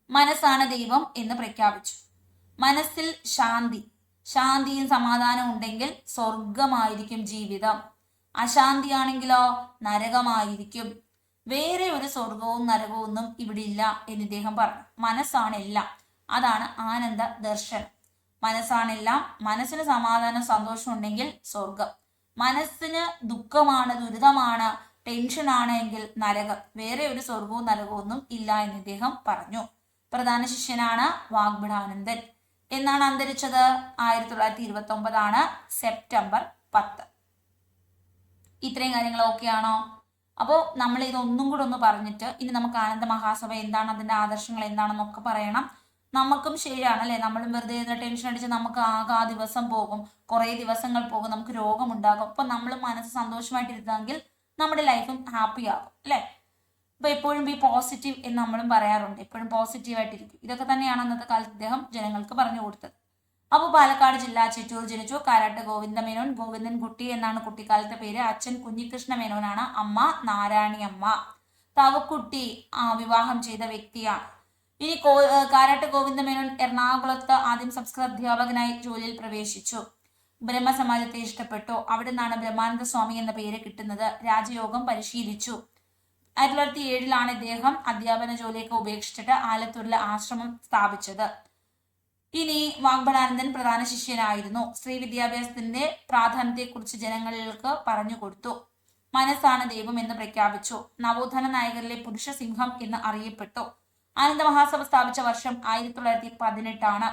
മനസ്സാണ് ദൈവം എന്ന് പ്രഖ്യാപിച്ചു. മനസ്സിൽ ശാന്തിയും സമാധാനവും ഉണ്ടെങ്കിൽ സ്വർഗമായിരിക്കും ജീവിതം. അശാന്തിയാണെങ്കിലോ നരകമായിരിക്കും. വേറെ ഒരു സ്വർഗവും നരകവും ഒന്നും ഇവിടെ ഇല്ല എന്ന് ഇദ്ദേഹം പറഞ്ഞു. മനസ്സാണ് എല്ലാം. അതാണ് ആനന്ദ ദർശനം. മനസ്സാണെല്ലാം. മനസ്സിന് സമാധാനം സന്തോഷം ഉണ്ടെങ്കിൽ സ്വർഗം. മനസ്സിന് ദുഃഖമാണ്, ദുരിതമാണ്, ടെൻഷനാണ് എങ്കിൽ നരകം. വേറെ ഒരു സ്വർഗവും നരകവും ഒന്നും ഇല്ല എന്ന് ഇദ്ദേഹം പറഞ്ഞു. പ്രധാന ശിഷ്യനാണ് വാഗ്ഭടാനന്ദൻ. എന്നാണ് അന്തരിച്ചത്? 1929 സെപ്റ്റംബർ 10. ഇത്രയും കാര്യങ്ങൾ ഓക്കെ ആണോ? അപ്പോൾ നമ്മൾ ഇതൊന്നും കൂടെ ഒന്ന് പറഞ്ഞിട്ട് ഇനി നമുക്ക് ആനന്ദ മഹാസഭ എന്താണ്, അതിന്റെ ആദർശങ്ങൾ എന്താണെന്നൊക്കെ പറയണം. നമുക്കും ശരിയാണ് അല്ലെ, നമ്മളും വെറുതെ ടെൻഷൻ അടിച്ച് നമുക്ക് ആകെ ആ ദിവസം പോകും, കുറേ ദിവസങ്ങൾ പോകും, നമുക്ക് രോഗമുണ്ടാകും. അപ്പൊ നമ്മൾ മനസ്സ് സന്തോഷമായിട്ടിരുന്നെങ്കിൽ നമ്മുടെ ലൈഫും ഹാപ്പി ആകും അല്ലെ. അപ്പൊ എപ്പോഴും ബി പോസിറ്റീവ് എന്ന് നമ്മളും പറയാറുണ്ട്. എപ്പോഴും പോസിറ്റീവായിട്ടിരിക്കും. ഇതൊക്കെ തന്നെയാണ് അന്നത്തെ കാലത്ത് ഇദ്ദേഹം ജനങ്ങൾക്ക് പറഞ്ഞു കൊടുത്തത്. അപ്പോൾ പാലക്കാട് ജില്ല ചിറ്റൂർ ജനിച്ചു. കാരാട്ട് ഗോവിന്ദമേനോൻ, ഗോവിന്ദൻകുട്ടി എന്നാണ് കുട്ടിക്കാലത്തെ പേര്. അച്ഛൻ കുഞ്ഞികൃഷ്ണ മേനോനാണ്, അമ്മ നാരായണി അമ്മ. തവക്കുട്ടി വിവാഹം ചെയ്ത വ്യക്തിയാണ്. ഇനി കാരാട്ട് ഗോവിന്ദമേനോൻ എറണാകുളത്ത് ആദ്യം സംസ്കൃത അധ്യാപകനായി ജോലിയിൽ പ്രവേശിച്ചു. ബ്രഹ്മസമാജത്തെ ഇഷ്ടപ്പെട്ടു. അവിടെ നിന്നാണ് ബ്രഹ്മാനന്ദ സ്വാമി എന്ന പേര് കിട്ടുന്നത്. രാജയോഗം പരിശീലിച്ചു. 1907 ഇദ്ദേഹം അധ്യാപന ജോലിയൊക്കെ ഉപേക്ഷിച്ചിട്ട് ആലത്തൂരിലെ ആശ്രമം സ്ഥാപിച്ചത്. ഇനി വാഗ്ഭടാനന്ദൻ പ്രധാന ശിഷ്യനായിരുന്നു. സ്ത്രീ വിദ്യാഭ്യാസത്തിന്റെ പ്രാധാന്യത്തെക്കുറിച്ച് ജനങ്ങൾക്ക് പറഞ്ഞു കൊടുത്തു. മനസ്സാണ് ദൈവം എന്ന് പ്രഖ്യാപിച്ചു. നവോത്ഥാന നായകരിലെ പുരുഷ സിംഹം എന്ന് അറിയപ്പെട്ടു. ആനന്ദ മഹാസഭ സ്ഥാപിച്ച വർഷം 1918.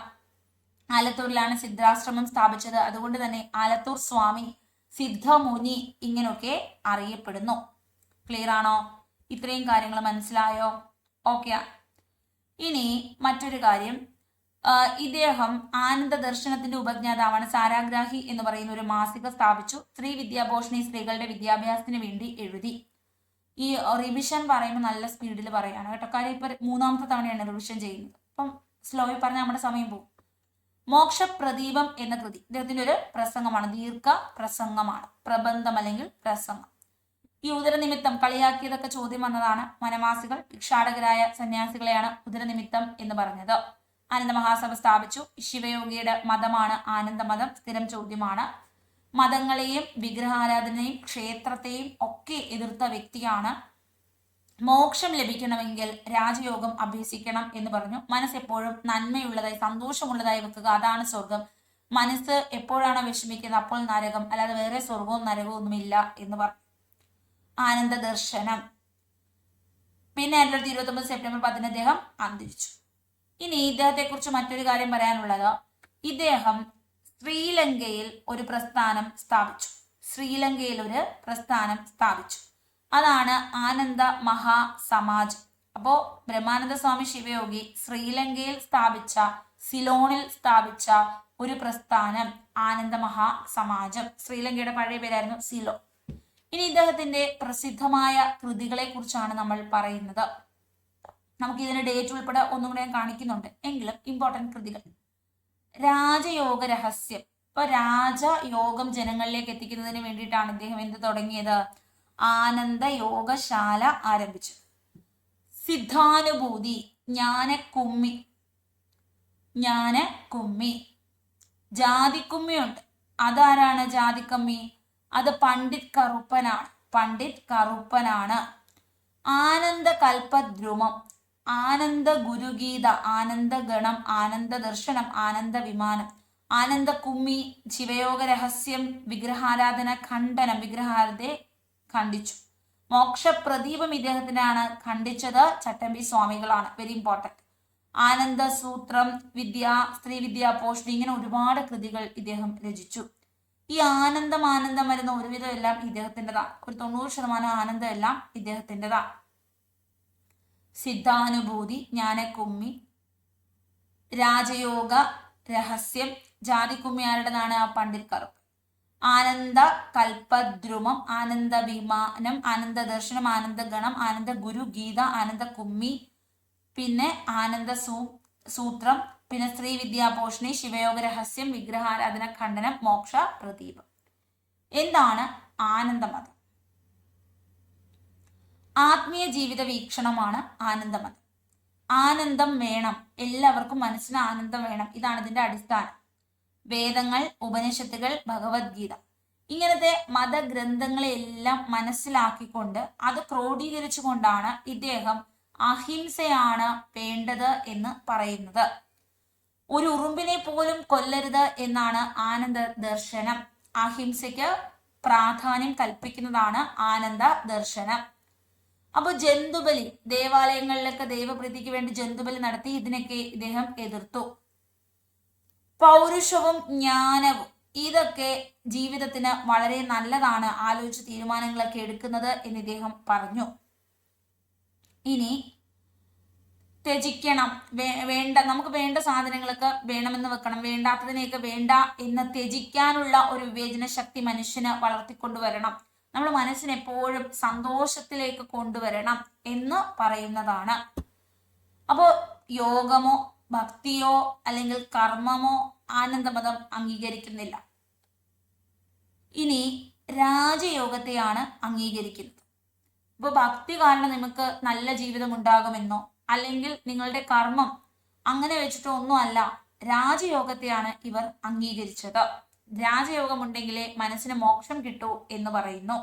ആലത്തൂരിലാണ് സിദ്ധാശ്രമം സ്ഥാപിച്ചത്. അതുകൊണ്ട് തന്നെ ആലത്തൂർ സ്വാമി, സിദ്ധമുനി ഇങ്ങനെയൊക്കെ അറിയപ്പെടുന്നു. ക്ലിയർ ആണോ? ഇത്രയും കാര്യങ്ങൾ മനസ്സിലായോ? ഓക്കെ. ഇനി മറ്റൊരു കാര്യം, ഇദ്ദേഹം ആനന്ദ ദർശനത്തിന്റെ ഉപജ്ഞാതാവാണ്. സാരാഗ്രാഹി എന്ന് പറയുന്ന ഒരു മാസിക സ്ഥാപിച്ചു. സ്ത്രീ വിദ്യാഭോഷണി, സ്ത്രീകളുടെ വിദ്യാഭ്യാസത്തിന് വേണ്ടി എഴുതി. ഈ റിവിഷൻ പറയുമ്പോൾ നല്ല സ്പീഡിൽ പറയാണ് കേട്ടോ. കാര്യം ഇപ്പൊ 3ാമത്തെ തവണയാണ് റിവിഷൻ ചെയ്യുന്നത്. അപ്പം സ്ലോയിൽ പറഞ്ഞാൽ നമ്മുടെ സമയം പോകും. മോക്ഷപ്രദീപം എന്ന കൃതി ഇദ്ദേഹത്തിന്റെ ഒരു പ്രസംഗമാണ്. ദീർഘ പ്രസംഗമാണ്, പ്രബന്ധം അല്ലെങ്കിൽ പ്രസംഗം. ഈ ഉദരനിമിത്തം കളിയാക്കിയതൊക്കെ ചോദ്യം വന്നതാണ്. വനവാസികൾ ഭിക്ഷാടകരായ സന്യാസികളെയാണ് ഉദരനിമിത്തം എന്ന് പറഞ്ഞത്. ആനന്ദ മഹാസഭ സ്ഥാപിച്ചു. ശിവയോഗിയുടെ മതമാണ് ആനന്ദമതം. സ്ഥിരം ചോദ്യമാണ്. മതങ്ങളെയും വിഗ്രഹാരാധനയും ക്ഷേത്രത്തെയും ഒക്കെ എതിർത്ത വ്യക്തിയാണ്. മോക്ഷം ലഭിക്കണമെങ്കിൽ രാജയോഗം അഭ്യസിക്കണം എന്ന് പറഞ്ഞു. മനസ്സെപ്പോഴും നന്മയുള്ളതായി സന്തോഷമുള്ളതായി വെക്കുക, അതാണ് സ്വർഗം. മനസ്സ് എപ്പോഴാണോ വിഷമിക്കുന്നത് അപ്പോൾ നരകം, അല്ലാതെ വേറെ സ്വർഗവും നരകവും ഒന്നുമില്ല എന്ന് പറഞ്ഞു. ആനന്ദ ദർശനം. പിന്നെ 1929 സെപ്റ്റംബർ 10 അദ്ദേഹം അന്തരിച്ചു. ഇനി ഇദ്ദേഹത്തെ കുറിച്ച് മറ്റൊരു കാര്യം പറയാനുള്ളത്, ഇദ്ദേഹം ശ്രീലങ്കയിൽ ഒരു പ്രസ്ഥാനം സ്ഥാപിച്ചു. ശ്രീലങ്കയിൽ ഒരു പ്രസ്ഥാനം സ്ഥാപിച്ചു. അതാണ് ആനന്ദ മഹാസമാജ്. അപ്പോ ബ്രഹ്മാനന്ദ സ്വാമി ശിവയോഗി ശ്രീലങ്കയിൽ സ്ഥാപിച്ച, സിലോണിൽ സ്ഥാപിച്ച ഒരു പ്രസ്ഥാനം ആനന്ദ മഹാസമാജം. ശ്രീലങ്കയുടെ പഴയ പേരായിരുന്നു സിലോൺ. ഇനി ഇദ്ദേഹത്തിന്റെ പ്രസിദ്ധമായ കൃതികളെ കുറിച്ചാണ് നമ്മൾ പറയുന്നത്. നമുക്ക് ഇതിന്റെ ഡേറ്റ് ഉൾപ്പെടെ ഒന്നും കൂടെ ഞാൻ കാണിക്കുന്നുണ്ട്, എങ്കിലും ഇമ്പോർട്ടന്റ് കൃതികൾ. രാജയോഗ രഹസ്യം. ഇപ്പൊ രാജയോഗം ജനങ്ങളിലേക്ക് എത്തിക്കുന്നതിന് വേണ്ടിയിട്ടാണ് ഇദ്ദേഹം എന്ത് തുടങ്ങിയത്? ആനന്ദ യോഗശാല ആരംഭിച്ചു. സിദ്ധാനുഭൂതി, ജ്ഞാനക്കുമ്മി. ജാതിക്കുമ്മിയുണ്ട്. അതാരാണ് ജാതിക്കമ്മി? അത് പണ്ഡിറ്റ് കറുപ്പനാണ്. ആനന്ദ കൽപദ്രുമം, ആനന്ദ ഗുരുഗീത, ആനന്ദ ഗണം, ആനന്ദ ദർശനം, ആനന്ദ വിമാനം, ആനന്ദ കുമ്മി, ശിവയോഗ രഹസ്യം, വിഗ്രഹാരാധന ഖണ്ഡനം, വിഗ്രഹാരത്തെ ഖണ്ഡിച്ചു. മോക്ഷപ്രദീപം ഇദ്ദേഹത്തിനാണ് ഖണ്ഡിച്ചത് ചട്ടമ്പി സ്വാമികളാണ്. Very important. ആനന്ദ സൂത്രം, സ്ത്രീ വിദ്യാ പോഷണി, ഇങ്ങനെ ഒരുപാട് കൃതികൾ ഇദ്ദേഹം രചിച്ചു. ഈ ആനന്ദം വരുന്ന ഒരുവിധം എല്ലാം ഇദ്ദേഹത്തിൻ്റെതാണ്. ഒരു 90% ആനന്ദം എല്ലാം ഇദ്ദേഹത്തിൻ്റെതാണ്. സിദ്ധാനുഭൂതി, ജ്ഞാനക്കുമ്മി, രാജയോഗ രഹസ്യം, ജാതിക്കുമ്മി ആരുടേതാണ്? പണ്ഡിറ്റ് കറുപ്പ്. ആനന്ദ കൽപദ്രുമം, ആനന്ദ വിമാനം, ആനന്ദ ദർശനം, ആനന്ദ ഗണം, ആനന്ദ ഗുരു ഗീത, ആനന്ദ കുമ്മി, പിന്നെ ആനന്ദ സൂത്രം, പിന്നെ സ്ത്രീ വിദ്യാപോഷണി, ശിവയോഗ രഹസ്യം, വിഗ്രഹാരാധന ഖണ്ഡനം, മോക്ഷ പ്രദീപം. എന്താണ് ആനന്ദമതം? ആത്മീയ ജീവിത വീക്ഷണമാണ് ആനന്ദമതം. ആനന്ദം വേണം, എല്ലാവർക്കും മനസ്സിന് ആനന്ദം വേണം. ഇതാണ് ഇതിന്റെ അടിസ്ഥാനം. വേദങ്ങൾ, ഉപനിഷത്തുകൾ, ഭഗവത്ഗീത, ഇങ്ങനത്തെ മതഗ്രന്ഥങ്ങളെല്ലാം മനസ്സിലാക്കിക്കൊണ്ട് അത് ക്രോഡീകരിച്ചുകൊണ്ടാണ് ഇദ്ദേഹം അഹിംസയാണ് വേണ്ടത് എന്ന് പറയുന്നത്. ഒരു ഉറുമ്പിനെ പോലും കൊല്ലരുത് എന്നാണ് ആനന്ദ ദർശനം. അഹിംസയ്ക്ക് പ്രാധാന്യം കൽപ്പിക്കുന്നതാണ് ആനന്ദ ദർശനം. അപ്പൊ ജന്തുബലി, ദേവാലയങ്ങളിലൊക്കെ ദൈവപ്രീതിക്ക് വേണ്ടി ജന്തുബലി നടത്തി. ഇതിനൊക്കെ ഇദ്ദേഹം എതിർത്തു. പൗരുഷവും ജ്ഞാനവും, ഇതൊക്കെ ജീവിതത്തിന് വളരെ നല്ലതാണ്, ആലോചിച്ച് തീരുമാനങ്ങളൊക്കെ എടുക്കുന്നത് എന്ന് ഇദ്ദേഹം പറഞ്ഞു. ഇനി ത്യജിക്കണം, നമുക്ക് വേണ്ട സാധനങ്ങളൊക്കെ വേണമെന്ന് വെക്കണം, വേണ്ടാത്തതിനെയൊക്കെ വേണ്ട എന്ന് ത്യജിക്കാനുള്ള ഒരു വിവേചന ശക്തി മനുഷ്യന് വളർത്തിക്കൊണ്ടുവരണം. നമ്മൾ മനസ്സിനെ എപ്പോഴും സന്തോഷത്തിലേക്ക് കൊണ്ടുവരണം എന്ന് പറയുന്നതാണ്. അപ്പോൾ യോഗമോ ഭക്തിയോ അല്ലെങ്കിൽ കർമ്മമോ ആനന്ദമതം അംഗീകരിക്കുന്നില്ല. ഇനി രാജയോഗത്തെയാണ് അംഗീകരിക്കുന്നത്. ഇപ്പൊ ഭക്തി കാരണം നിങ്ങൾക്ക് നല്ല ജീവിതം ഉണ്ടാകുമെന്നോ അല്ലെങ്കിൽ നിങ്ങളുടെ കർമ്മം അങ്ങനെ വെച്ചിട്ടോ ഒന്നും അല്ല, രാജയോഗത്തെയാണ് ഇവർ അംഗീകരിച്ചത്. രാജയോഗം ഉണ്ടെങ്കിലേ മനസ്സിന് മോക്ഷം കിട്ടൂ എന്ന് പറയുന്നു.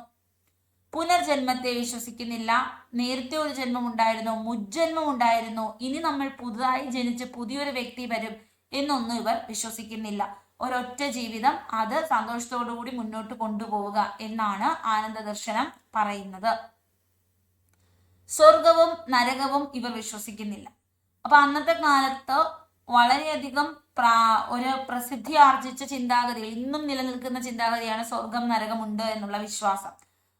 പുനർജന്മത്തെ വിശ്വസിക്കുന്നില്ല. നേരത്തെ ഒരു ജന്മം ഉണ്ടായിരുന്നു, മുജ്ജന്മം ഉണ്ടായിരുന്നു, ഇനി നമ്മൾ പുതുതായി ജനിച്ച് പുതിയൊരു വ്യക്തി വരും എന്നൊന്നും ഇവർ വിശ്വസിക്കുന്നില്ല. ഒരൊറ്റ ജീവിതം, അത് സന്തോഷത്തോടുകൂടി മുന്നോട്ട് കൊണ്ടുപോവുക എന്നാണ് ആനന്ദ ദർശനം പറയുന്നത്. സ്വർഗവും നരകവും ഇവർ വിശ്വസിക്കുന്നില്ല. അപ്പൊ അന്നത്തെ കാലത്ത് വളരെയധികം ഒരു പ്രസിദ്ധി ആർജിച്ച ചിന്താഗതികൾ, ഇന്നും നിലനിൽക്കുന്ന ചിന്താഗതിയാണ് സ്വർഗം നരകമുണ്ട് എന്നുള്ള വിശ്വാസം.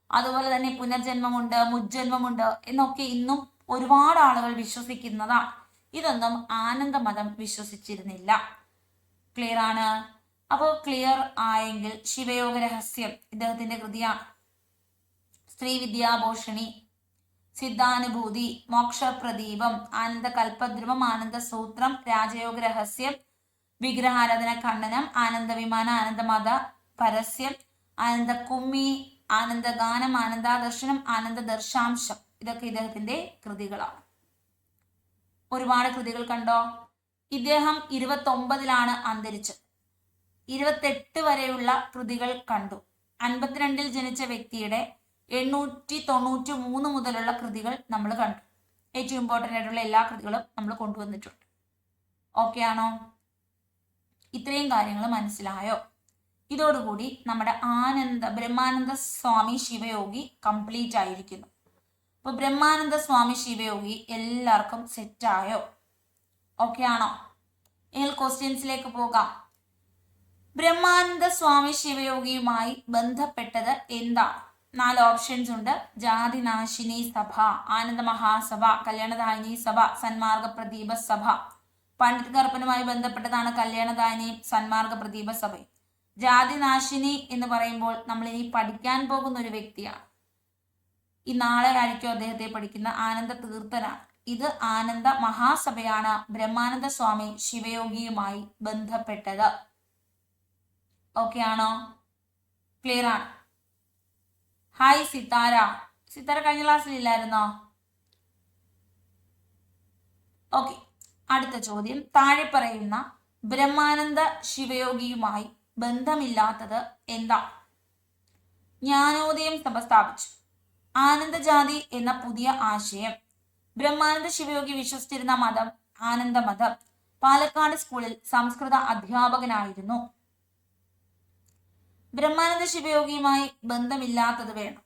അതുപോലെ തന്നെ പുനർജന്മമുണ്ട്, മുജ്ജന്മമുണ്ട് എന്നൊക്കെ ഇന്നും ഒരുപാട് ആളുകൾ വിശ്വസിക്കുന്നതാണ്. ഇതൊന്നും ആനന്ദമതം വിശ്വസിച്ചിരുന്നില്ല. ക്ലിയർ ആണ്? അപ്പോൾ ക്ലിയർ ആയെങ്കിൽ ശിവയോഗ രഹസ്യം ഇദ്ദേഹത്തിന്റെ കൃതിയാണ്. സ്ത്രീ വിദ്യാഭൂഷണി, സിദ്ധാനുഭൂതി, മോക്ഷപ്രദീപം, ആനന്ദ കൽപദ്രുമം, ആനന്ദ സൂത്രം, രാജയോഗ രഹസ്യം, വിഗ്രഹാരാധന ഖണ്ഡനം, ആനന്ദ വിമാന, ആനന്ദമത പരസ്യം, ആനന്ദ കുമ്മി, ആനന്ദഗാനം, ആനന്ദാദർശനം, ആനന്ദ ദർശാംശം, ഇതൊക്കെ ഇദ്ദേഹത്തിന്റെ കൃതികളാണ്. ഒരുപാട് കൃതികൾ കണ്ടോ? ഇദ്ദേഹം 29-ലാണ് അന്തരിച്ചത്. 28 വരെയുള്ള കൃതികൾ കണ്ടു. 52-ൽ ജനിച്ച വ്യക്തിയുടെ 893 മുതലുള്ള കൃതികൾ നമ്മൾ കണ്ടു. ഏറ്റവും ഇമ്പോർട്ടൻ്റ് ആയിട്ടുള്ള എല്ലാ കൃതികളും നമ്മൾ കൊണ്ടുവന്നിട്ടുണ്ട്. ഓക്കെ ആണോ? ഇത്രയും കാര്യങ്ങൾ മനസ്സിലായോ? ഇതോടുകൂടി നമ്മുടെ ബ്രഹ്മാനന്ദ സ്വാമി ശിവയോഗി കംപ്ലീറ്റ് ആയിരിക്കുന്നു. അപ്പൊ ബ്രഹ്മാനന്ദ സ്വാമി ശിവയോഗി എല്ലാവർക്കും സെറ്റായോ? ഓക്കെ ആണോ? ഇനി ക്വസ്റ്റ്യൻസിലേക്ക് പോകാം. ബ്രഹ്മാനന്ദ സ്വാമി ശിവയോഗിയുമായി ബന്ധപ്പെട്ടത് എന്താണ്? 4 ഓപ്ഷൻസ് ഉണ്ട്. ജാതിനാശിനി സഭ, ആനന്ദ മഹാസഭ, കല്യാണദായിനി സഭ, സന്മാർഗ പ്രദീപ സഭ. പണ്ഡിറ്റ് കറുപ്പനുമായി ബന്ധപ്പെട്ടതാണ് കല്യാണദായിനി സന്മാർഗ പ്രദീപ സഭയും. ജാതിനാശിനി എന്ന് പറയുമ്പോൾ നമ്മൾ ഇനി പഠിക്കാൻ പോകുന്ന ഒരു വ്യക്തിയാണ്. ഈ നാളെ ആയിരിക്കും അദ്ദേഹത്തെ പഠിക്കുന്ന ആനന്ദ തീർത്ഥനാണ്. ഇത് ആനന്ദ മഹാസഭയാണ് ബ്രഹ്മാനന്ദ സ്വാമി ശിവയോഗിയുമായി ബന്ധപ്പെട്ടത്. ഓക്കെ ആണോ? ക്ലിയർ ആണ്? ഹായ് സിത്താര. സിത്താര കഴിഞ്ഞ ക്ലാസ്സിൽ ഇല്ലായിരുന്നോ? ഓക്കെ, അടുത്ത ചോദ്യം. താഴെ പറയുന്ന ബ്രഹ്മാനന്ദ ശിവയോഗിയുമായി ബന്ധമില്ലാത്തത് എന്താ? ജ്ഞാനോദയം സഭ സ്ഥാപിച്ചു. ആനന്ദജാതി എന്ന പുതിയ ആശയം. ബ്രഹ്മാനന്ദ ശിവയോഗി വിശ്വസിച്ചിരുന്ന മതം ആനന്ദമതം. പാലക്കാട് സ്കൂളിൽ സംസ്കൃത അധ്യാപകനായിരുന്നു. ബ്രഹ്മാനന്ദ ശിവയോഗിയുമായി ബന്ധമില്ലാത്തത് വേണം.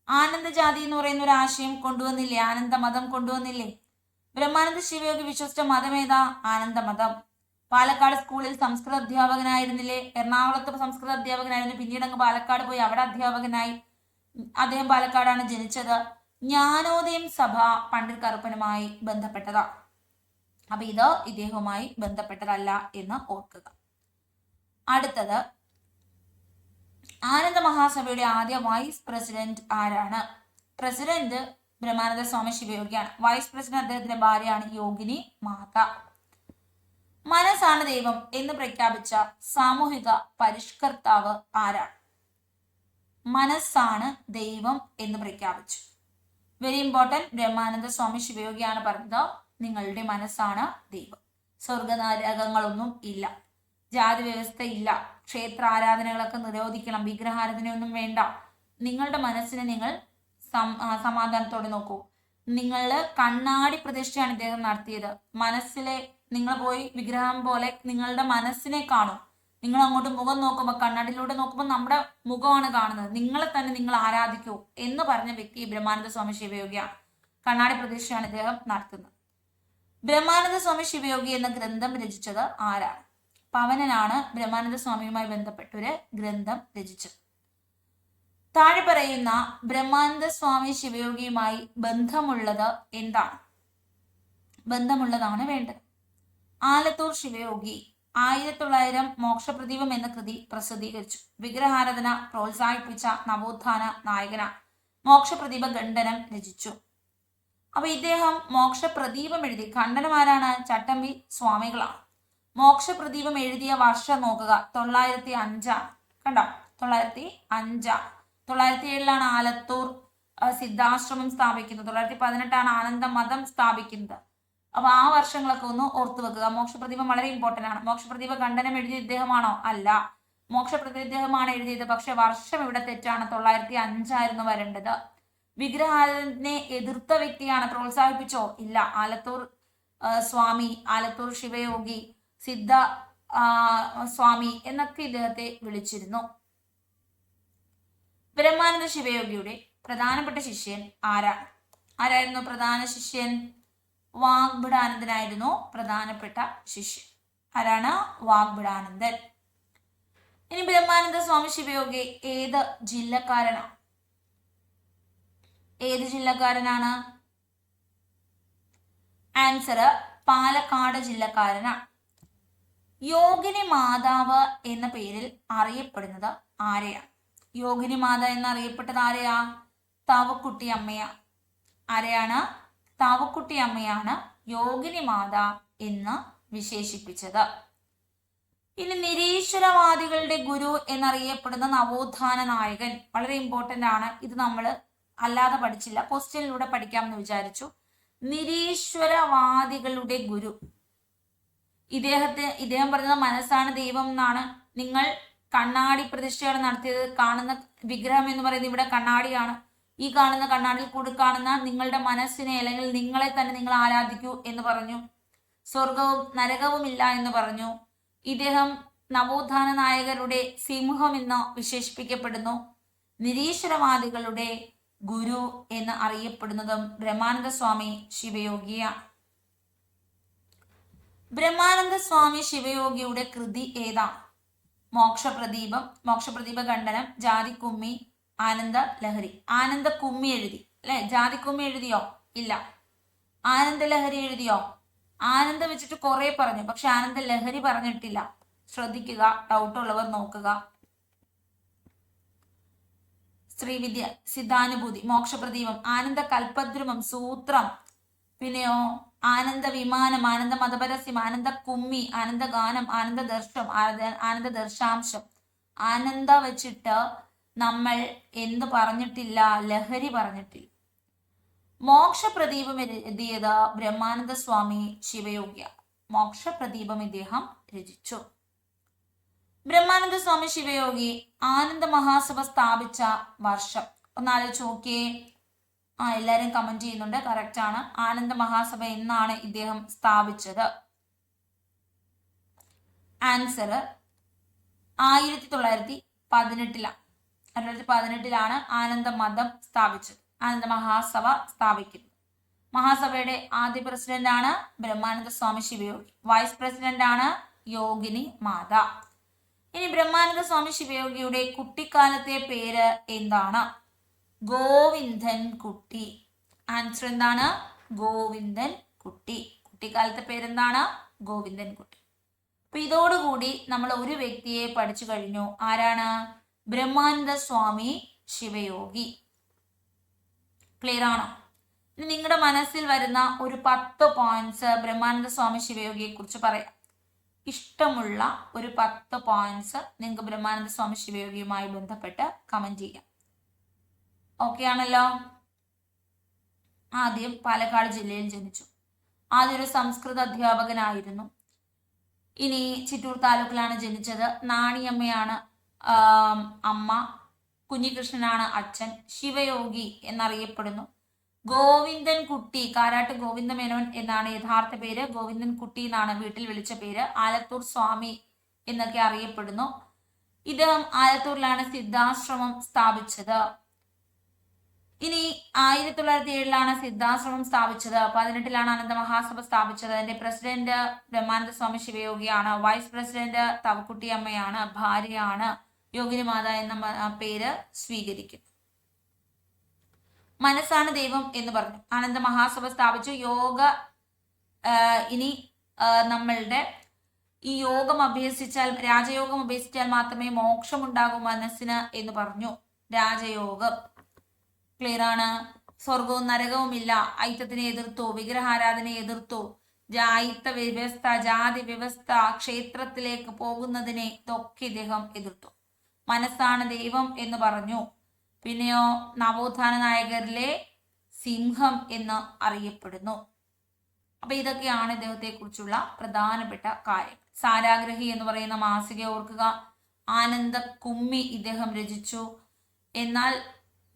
ആനന്ദജാതി എന്ന് പറയുന്ന ഒരു ആശയം കൊണ്ടുവന്നില്ലേ? ആനന്ദമതം കൊണ്ടുവന്നില്ലേ? ബ്രഹ്മാനന്ദ ശിവയോഗി വിശ്വസിച്ച മതം ഏതാ? ആനന്ദമതം. പാലക്കാട് സ്കൂളിൽ സംസ്കൃത അധ്യാപകനായിരുന്നില്ലേ? എറണാകുളത്ത് സംസ്കൃത അധ്യാപകനായിരുന്നു. പിന്നീട് അങ്ങ് പാലക്കാട് പോയി അവിടെ അധ്യാപകനായി. അദ്ദേഹം പാലക്കാടാണ് ജനിച്ചത്. ജ്ഞാനോദയം സഭ പണ്ഡിറ്റ് കറുപ്പനുമായി ബന്ധപ്പെട്ടതാ. അപ്പൊ ഇത് ഇദ്ദേഹവുമായി ബന്ധപ്പെട്ടതല്ല എന്ന് ഓർക്കുക. അടുത്തത്, ആനന്ദ മഹാസഭയുടെ ആദ്യ വൈസ് പ്രസിഡന്റ് ആരാണ്? President Brahmananda Swami ശിവയോഗിയാണ്. Vice president അദ്ദേഹത്തിന്റെ ഭാര്യയാണ് യോഗിനി മാത. മനസ്സാണ് ദൈവം എന്ന് പ്രഖ്യാപിച്ച സാമൂഹിക പരിഷ്കർത്താവ് ആരാണ്? മനസ്സാണ് ദൈവം എന്ന് പ്രഖ്യാപിച്ചു. Very important. ബ്രഹ്മാനന്ദ സ്വാമി ശിവയോഗിയാണ് പറഞ്ഞത് നിങ്ങളുടെ മനസ്സാണ് ദൈവം. സ്വർഗനരകങ്ങളൊന്നും ഇല്ല, ജാതി വ്യവസ്ഥ ഇല്ല, ക്ഷേത്ര ആരാധനകളൊക്കെ നിരോധിക്കണം, വിഗ്രഹാരാധനയൊന്നും വേണ്ട. നിങ്ങളുടെ മനസ്സിനെ നിങ്ങൾ സമാധാനത്തോടെ നോക്കൂ. നിങ്ങള് കണ്ണാടി പ്രതിഷ്ഠയാണ് ഇദ്ദേഹം നടത്തിയത്. മനസ്സിലെ നിങ്ങൾ പോയി വിഗ്രഹം പോലെ നിങ്ങളുടെ മനസ്സിനെ കാണും. നിങ്ങൾ അങ്ങോട്ട് മുഖം നോക്കുമ്പോൾ, കണ്ണാടിയിലൂടെ നോക്കുമ്പോൾ നമ്മുടെ മുഖമാണ് കാണുന്നത്. നിങ്ങളെ തന്നെ നിങ്ങൾ ആരാധിക്കൂ എന്ന് പറഞ്ഞ വ്യക്തി ബ്രഹ്മാനന്ദ സ്വാമി ശിവയോഗിയാണ്. കണ്ണാടി പ്രതിഷ്ഠയാണ് ഇദ്ദേഹം നടത്തുന്നത്. ബ്രഹ്മാനന്ദ സ്വാമി ശിവയോഗി എന്ന ഗ്രന്ഥം രചിച്ചത് ആരാണ്? പവനനാണ് ബ്രഹ്മാനന്ദ സ്വാമിയുമായി ബന്ധപ്പെട്ടൊരു ഗ്രന്ഥം രചിച്ചത്. താഴെ പറയുന്ന ബ്രഹ്മാനന്ദ സ്വാമി ശിവയോഗിയുമായി ബന്ധമുള്ളത് എന്താണ്? ബന്ധമുള്ളതാണ് വേണ്ടത്. ആലത്തൂർ ശിവയോഗി 1900 മോക്ഷപ്രദീപം എന്ന കൃതി പ്രസിദ്ധീകരിച്ചു. വിഗ്രഹാരാധന പ്രോത്സാഹിപ്പിച്ച നവോത്ഥാന നായകനാണ്. മോക്ഷപ്രദീപ ഖണ്ഡനം രചിച്ചു. അപ്പൊ ഇദ്ദേഹം മോക്ഷപ്രദീപം എഴുതി. ഖണ്ഡനം ആരാണ്? ചട്ടമ്പി സ്വാമികളാണ്. മോക്ഷപ്രദീപം എഴുതിയ വർഷം നോക്കുക, 905. കണ്ടോ? 905. 907 ആലത്തൂർ സിദ്ധാശ്രമം സ്ഥാപിക്കുന്നത്. 918 ആനന്ദമതം സ്ഥാപിക്കുന്നത്. അപ്പൊ ആ വർഷങ്ങളൊക്കെ ഒന്ന് ഓർത്തു വെക്കുക. മോക്ഷപ്രദീപം വളരെ ഇമ്പോർട്ടന്റ് ആണ്. മോക്ഷപ്രദീപ ഖണ്ഡനം എഴുതിയ ഇദ്ദേഹമാണോ? അല്ല, മോക്ഷപ്രദീപ ഇദ്ദേഹമാണ് എഴുതിയത്. പക്ഷെ വർഷം ഇവിടെ തെറ്റാണ്. 905 വരേണ്ടത്. വിഗ്രഹാരാധനയെ എതിർത്ത വ്യക്തിയാണ്. പ്രോത്സാഹിപ്പിച്ചോ? ഇല്ല. ആലത്തൂർ സ്വാമി, ആലത്തൂർ ശിവയോഗി, സിദ്ധ സ്വാമി എന്നൊക്കെ ഇദ്ദേഹത്തെ വിളിച്ചിരുന്നു. ബ്രഹ്മാനന്ദ ശിവയോഗിയുടെ പ്രധാനപ്പെട്ട ശിഷ്യൻ ആരാണ്? ആരായിരുന്നു പ്രധാന ശിഷ്യൻ? വാഗ്ഭടാനന്ദനായിരുന്നു പ്രധാനപ്പെട്ട ശിഷ്യൻ. ആരാണ്? വാഗ്ഭടാനന്ദൻ. ഇനി ബ്രഹ്മാനന്ദ സ്വാമി ശിവയോഗി ഏത് ജില്ലക്കാരനാണ്? ഏത് ജില്ലക്കാരനാണ്? ആൻസർ പാലക്കാട് ജില്ലക്കാരനാണ്. യോഗിനി മാതാവ് എന്ന പേരിൽ അറിയപ്പെടുന്നത് ആരെയാണ്? യോഗിനി മാത എന്നറിയപ്പെട്ടത് ആരെയാ? താവക്കുട്ടി അമ്മയാ. ആരെയാണ്? താവക്കുട്ടി അമ്മയാണ് യോഗിനി മാത എന്ന് വിശേഷിപ്പിച്ചത്. ഇനി നിരീശ്വരവാദികളുടെ ഗുരു എന്നറിയപ്പെടുന്ന നവോത്ഥാന നായകൻ. വളരെ ഇമ്പോർട്ടന്റ് ആണ്. ഇത് നമ്മൾ അല്ലാതെ പഠിച്ചില്ല, ക്വസ്റ്റ്യനിലൂടെ പഠിക്കാമെന്ന് വിചാരിച്ചു. നിരീശ്വരവാദികളുടെ ഗുരു. ഇദ്ദേഹം പറഞ്ഞത് മനസ്സാണ് ദൈവം എന്നാണ്. നിങ്ങൾ കണ്ണാടി പ്രതിഷ്ഠയാണ് നടത്തിയത്. കാണുന്ന വിഗ്രഹം എന്ന് പറയുന്നത് ഇവിടെ കണ്ണാടിയാണ്. ഈ കാണുന്ന കണ്ണാടിയിൽ കൂടി കാണുന്ന നിങ്ങളുടെ മനസ്സിനെ അല്ലെങ്കിൽ നിങ്ങളെ തന്നെ നിങ്ങൾ ആരാധിക്കൂ എന്ന് പറഞ്ഞു. സ്വർഗവും നരകവും ഇല്ല എന്ന് പറഞ്ഞു. ഇദ്ദേഹം നവോത്ഥാന നായകരുടെ സിംഹം എന്ന് വിശേഷിപ്പിക്കപ്പെടുന്നു. നിരീശ്വരവാദികളുടെ ഗുരു എന്ന് അറിയപ്പെടുന്നതും ബ്രഹ്മാനന്ദ സ്വാമി ശിവയോഗിയാണ്. ബ്രഹ്മാനന്ദ സ്വാമി ശിവയോഗിയുടെ കൃതി ഏതാണ്? മോക്ഷപ്രദീപ ഖണ്ഡനം, ജാതിക്കുമ്മി, ആനന്ദ ലഹരി. ആനന്ദ കുമ്മി എഴുതി അല്ലെ? ജാതിക്കുമ്മി എഴുതിയോ? ഇല്ല. ആനന്ദ ലഹരി എഴുതിയോ? ആനന്ദ വെച്ചിട്ട് കുറെ പറഞ്ഞു, പക്ഷെ ആനന്ദ ലഹരി പറഞ്ഞിട്ടില്ല. ശ്രദ്ധിക്കുക, ഡൗട്ട് ഉള്ളവർ നോക്കുക. ശ്രീവിദ്യ, സിദ്ധാനുഭൂതി, മോക്ഷപ്രദീപം, ആനന്ദ കൽപദ്രുമം, സൂത്രം, പിന്നെയോ ആനന്ദ വിമാനം, ആനന്ദ മതപരസ്യം, ആനന്ദ കുമ്മി, ആനന്ദ ഗാനം, ആനന്ദ ദർശം, ആനന്ദ ദർശാംശം. ആനന്ദ വെച്ചിട്ട് നമ്മൾ എന്ത് പറഞ്ഞിട്ടില്ല? ലഹരി പറഞ്ഞിട്ടില്ല. മോക്ഷപ്രദീപം എഴുതിയത് ബ്രഹ്മാനന്ദ സ്വാമി ശിവയോഗിയ. മോക്ഷപ്രദീപം ഇദ്ദേഹം രചിച്ചു. ബ്രഹ്മാനന്ദ സ്വാമി ശിവയോഗി ആനന്ദ മഹാസഭ സ്ഥാപിച്ച വർഷം ഒന്നാലോചിച്ച് നോക്കിയേ. എല്ലാരും കമന്റ് ചെയ്യുന്നുണ്ട്, കറക്റ്റ് ആണ്. ആനന്ദ മഹാസഭ എന്നാണ് ഇദ്ദേഹം സ്ഥാപിച്ചത്? ആൻസർ 1918. 1918 ആനന്ദ മതം സ്ഥാപിച്ചത്, ആനന്ദ മഹാസഭ സ്ഥാപിക്കുന്നത്. മഹാസഭയുടെ ആദ്യ പ്രസിഡന്റ് ആണ് ബ്രഹ്മാനന്ദ സ്വാമി ശിവയോഗി. വൈസ് പ്രസിഡന്റ് ആണ് യോഗിനി മാത. ഇനി ബ്രഹ്മാനന്ദ സ്വാമി ശിവയോഗിയുടെ കുട്ടിക്കാലത്തെ പേര് എന്താണ്? ഗോവിന്ദൻ കുട്ടി. ആൻസർ എന്താണ്? ഗോവിന്ദൻ കുട്ടി. കുട്ടിക്കാലത്തെ പേരെന്താണ്? ഗോവിന്ദൻ കുട്ടി. അപ്പൊ ഇതോടുകൂടി നമ്മൾ ഒരു വ്യക്തിയെ പഠിച്ചു കഴിഞ്ഞു. ആരാണ്? ബ്രഹ്മാനന്ദ സ്വാമി ശിവയോഗി. ക്ലിയർ ആണോ? ഇനി നിങ്ങളുടെ മനസ്സിൽ വരുന്ന ഒരു 10 പോയിന്റ്സ് ബ്രഹ്മാനന്ദ സ്വാമി ശിവയോഗിയെ കുറിച്ച് പറയാം. ഇഷ്ടമുള്ള ഒരു 10 പോയിന്റ്സ് നിങ്ങൾക്ക് ബ്രഹ്മാനന്ദ സ്വാമി ശിവയോഗിയുമായി ബന്ധപ്പെട്ട് കമന്റ് ചെയ്യാം. ഓക്കെ ആണല്ലോ? ആദ്യം പാലക്കാട് ജില്ലയിൽ ജനിച്ചു. ആദ്യം ഒരു സംസ്കൃത അധ്യാപകനായിരുന്നു. ഇനി ചിറ്റൂർ താലൂക്കിലാണ് ജനിച്ചത്. നാണിയമ്മയാണ് അമ്മ, കുഞ്ഞികൃഷ്ണനാണ് അച്ഛൻ. ശിവയോഗി എന്നറിയപ്പെടുന്നു. ഗോവിന്ദൻ കുട്ടി, കാരാട്ട് ഗോവിന്ദ മേനോൻ എന്നാണ് യഥാർത്ഥ പേര്. ഗോവിന്ദൻ കുട്ടി എന്നാണ് വീട്ടിൽ വിളിച്ച പേര്. ആലത്തൂർ സ്വാമി എന്നൊക്കെ അറിയപ്പെടുന്നു. ഇദ്ദേഹം ആലത്തൂരിലാണ് സിദ്ധാശ്രമം സ്ഥാപിച്ചത്. ഇനി 1907 സിദ്ധാശ്രമം സ്ഥാപിച്ചത്. 18 ആനന്ദ മഹാസഭ സ്ഥാപിച്ചത്. അതിന്റെ president Brahmananda Swami ശിവയോഗിയാണ്. Vice president തവക്കുട്ടി അമ്മയാണ്. ഭാര്യയാണ് യോഗിനി മാത എന്ന പേര് സ്വീകരിക്കുന്നു. മനസ്സാണ് ദൈവം എന്ന് പറഞ്ഞു. ആനന്ദ മഹാസഭ സ്ഥാപിച്ചു. യോഗ ഇനി നമ്മളുടെ ഈ യോഗം അഭ്യസിച്ചാൽ, രാജയോഗം അഭ്യസിച്ചാൽ മാത്രമേ മോക്ഷമുണ്ടാകൂ മനസ്സിന് എന്ന് പറഞ്ഞു. രാജയോഗം ക്ലിയർ ആണ്. സ്വർഗവും നരകവും ഇല്ല. ഐത്തത്തിനെ എതിർത്തു, വിഗ്രഹാരാധനയെ എതിർത്തു, ജായിത്ത വ്യവസ്ഥ, ജാതി വ്യവസ്ഥ, ക്ഷേത്രത്തിലേക്ക് പോകുന്നതിനെ ഇതൊക്കെ ഇദ്ദേഹം എതിർത്തു. മനസ്സാണ് ദൈവം എന്ന് പറഞ്ഞു. പിന്നെയോ നവോത്ഥാന നായകരിലെ സിംഹം എന്ന് അറിയപ്പെടുന്നു. അപ്പൊ ഇതൊക്കെയാണ് ഇദ്ദേഹത്തെ കുറിച്ചുള്ള പ്രധാനപ്പെട്ട കാര്യം. സാരാഗ്രഹി എന്ന് പറയുന്ന മാസിക ഓർക്കുക. ആനന്ദ കുമ്മി ഇദ്ദേഹം രചിച്ചു. എന്നാൽ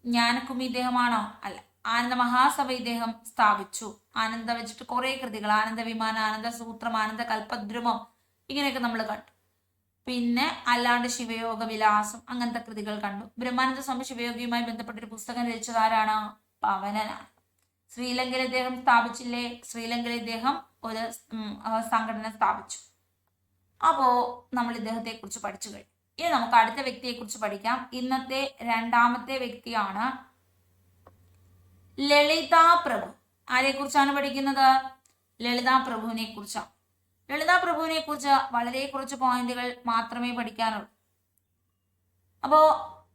ജ്ഞാനക്കുമ്മി ഇദ്ദേഹമാണോ? അല്ല. ആനന്ദ മഹാസഭ ഇദ്ദേഹം സ്ഥാപിച്ചു. ആനന്ദ വെച്ചിട്ട് കുറെ കൃതികൾ, ആനന്ദ വിമാനം, ആനന്ദ സൂത്രം, ആനന്ദ കൽപദ്രുമം, ഇങ്ങനെയൊക്കെ നമ്മൾ കണ്ടു. പിന്നെ അല്ലാണ്ട് ശിവയോഗ വിലാസം, അങ്ങനത്തെ കൃതികൾ കണ്ടു. ബ്രഹ്മാനന്ദ സ്വാമി ശിവയോഗിയുമായി ബന്ധപ്പെട്ടൊരു പുസ്തകം രചിച്ചത് ആരാണ്? പവനനാണ്. ശ്രീലങ്കയിൽ ഇദ്ദേഹം സ്ഥാപിച്ചില്ലേ? ശ്രീലങ്കയിൽ ഇദ്ദേഹം ഒരു സംഘടന സ്ഥാപിച്ചു. അപ്പോ നമ്മൾ ഇദ്ദേഹത്തെ കുറിച്ച് പഠിച്ചു കഴിഞ്ഞു. ഇനി നമുക്ക് അടുത്ത വ്യക്തിയെ കുറിച്ച് പഠിക്കാം. ഇന്നത്തെ രണ്ടാമത്തെ വ്യക്തിയാണ് ലളിതാ പ്രഭു. ആരെ കുറിച്ചാണ് പഠിക്കുന്നത്? ലളിതാ പ്രഭുവിനെ കുറിച്ചാണ്. ലളിതാ പ്രഭുവിനെ കുറിച്ച് വളരെ കുറച്ച് പോയിന്റുകൾ മാത്രമേ പഠിക്കാനുള്ളൂ. അപ്പോ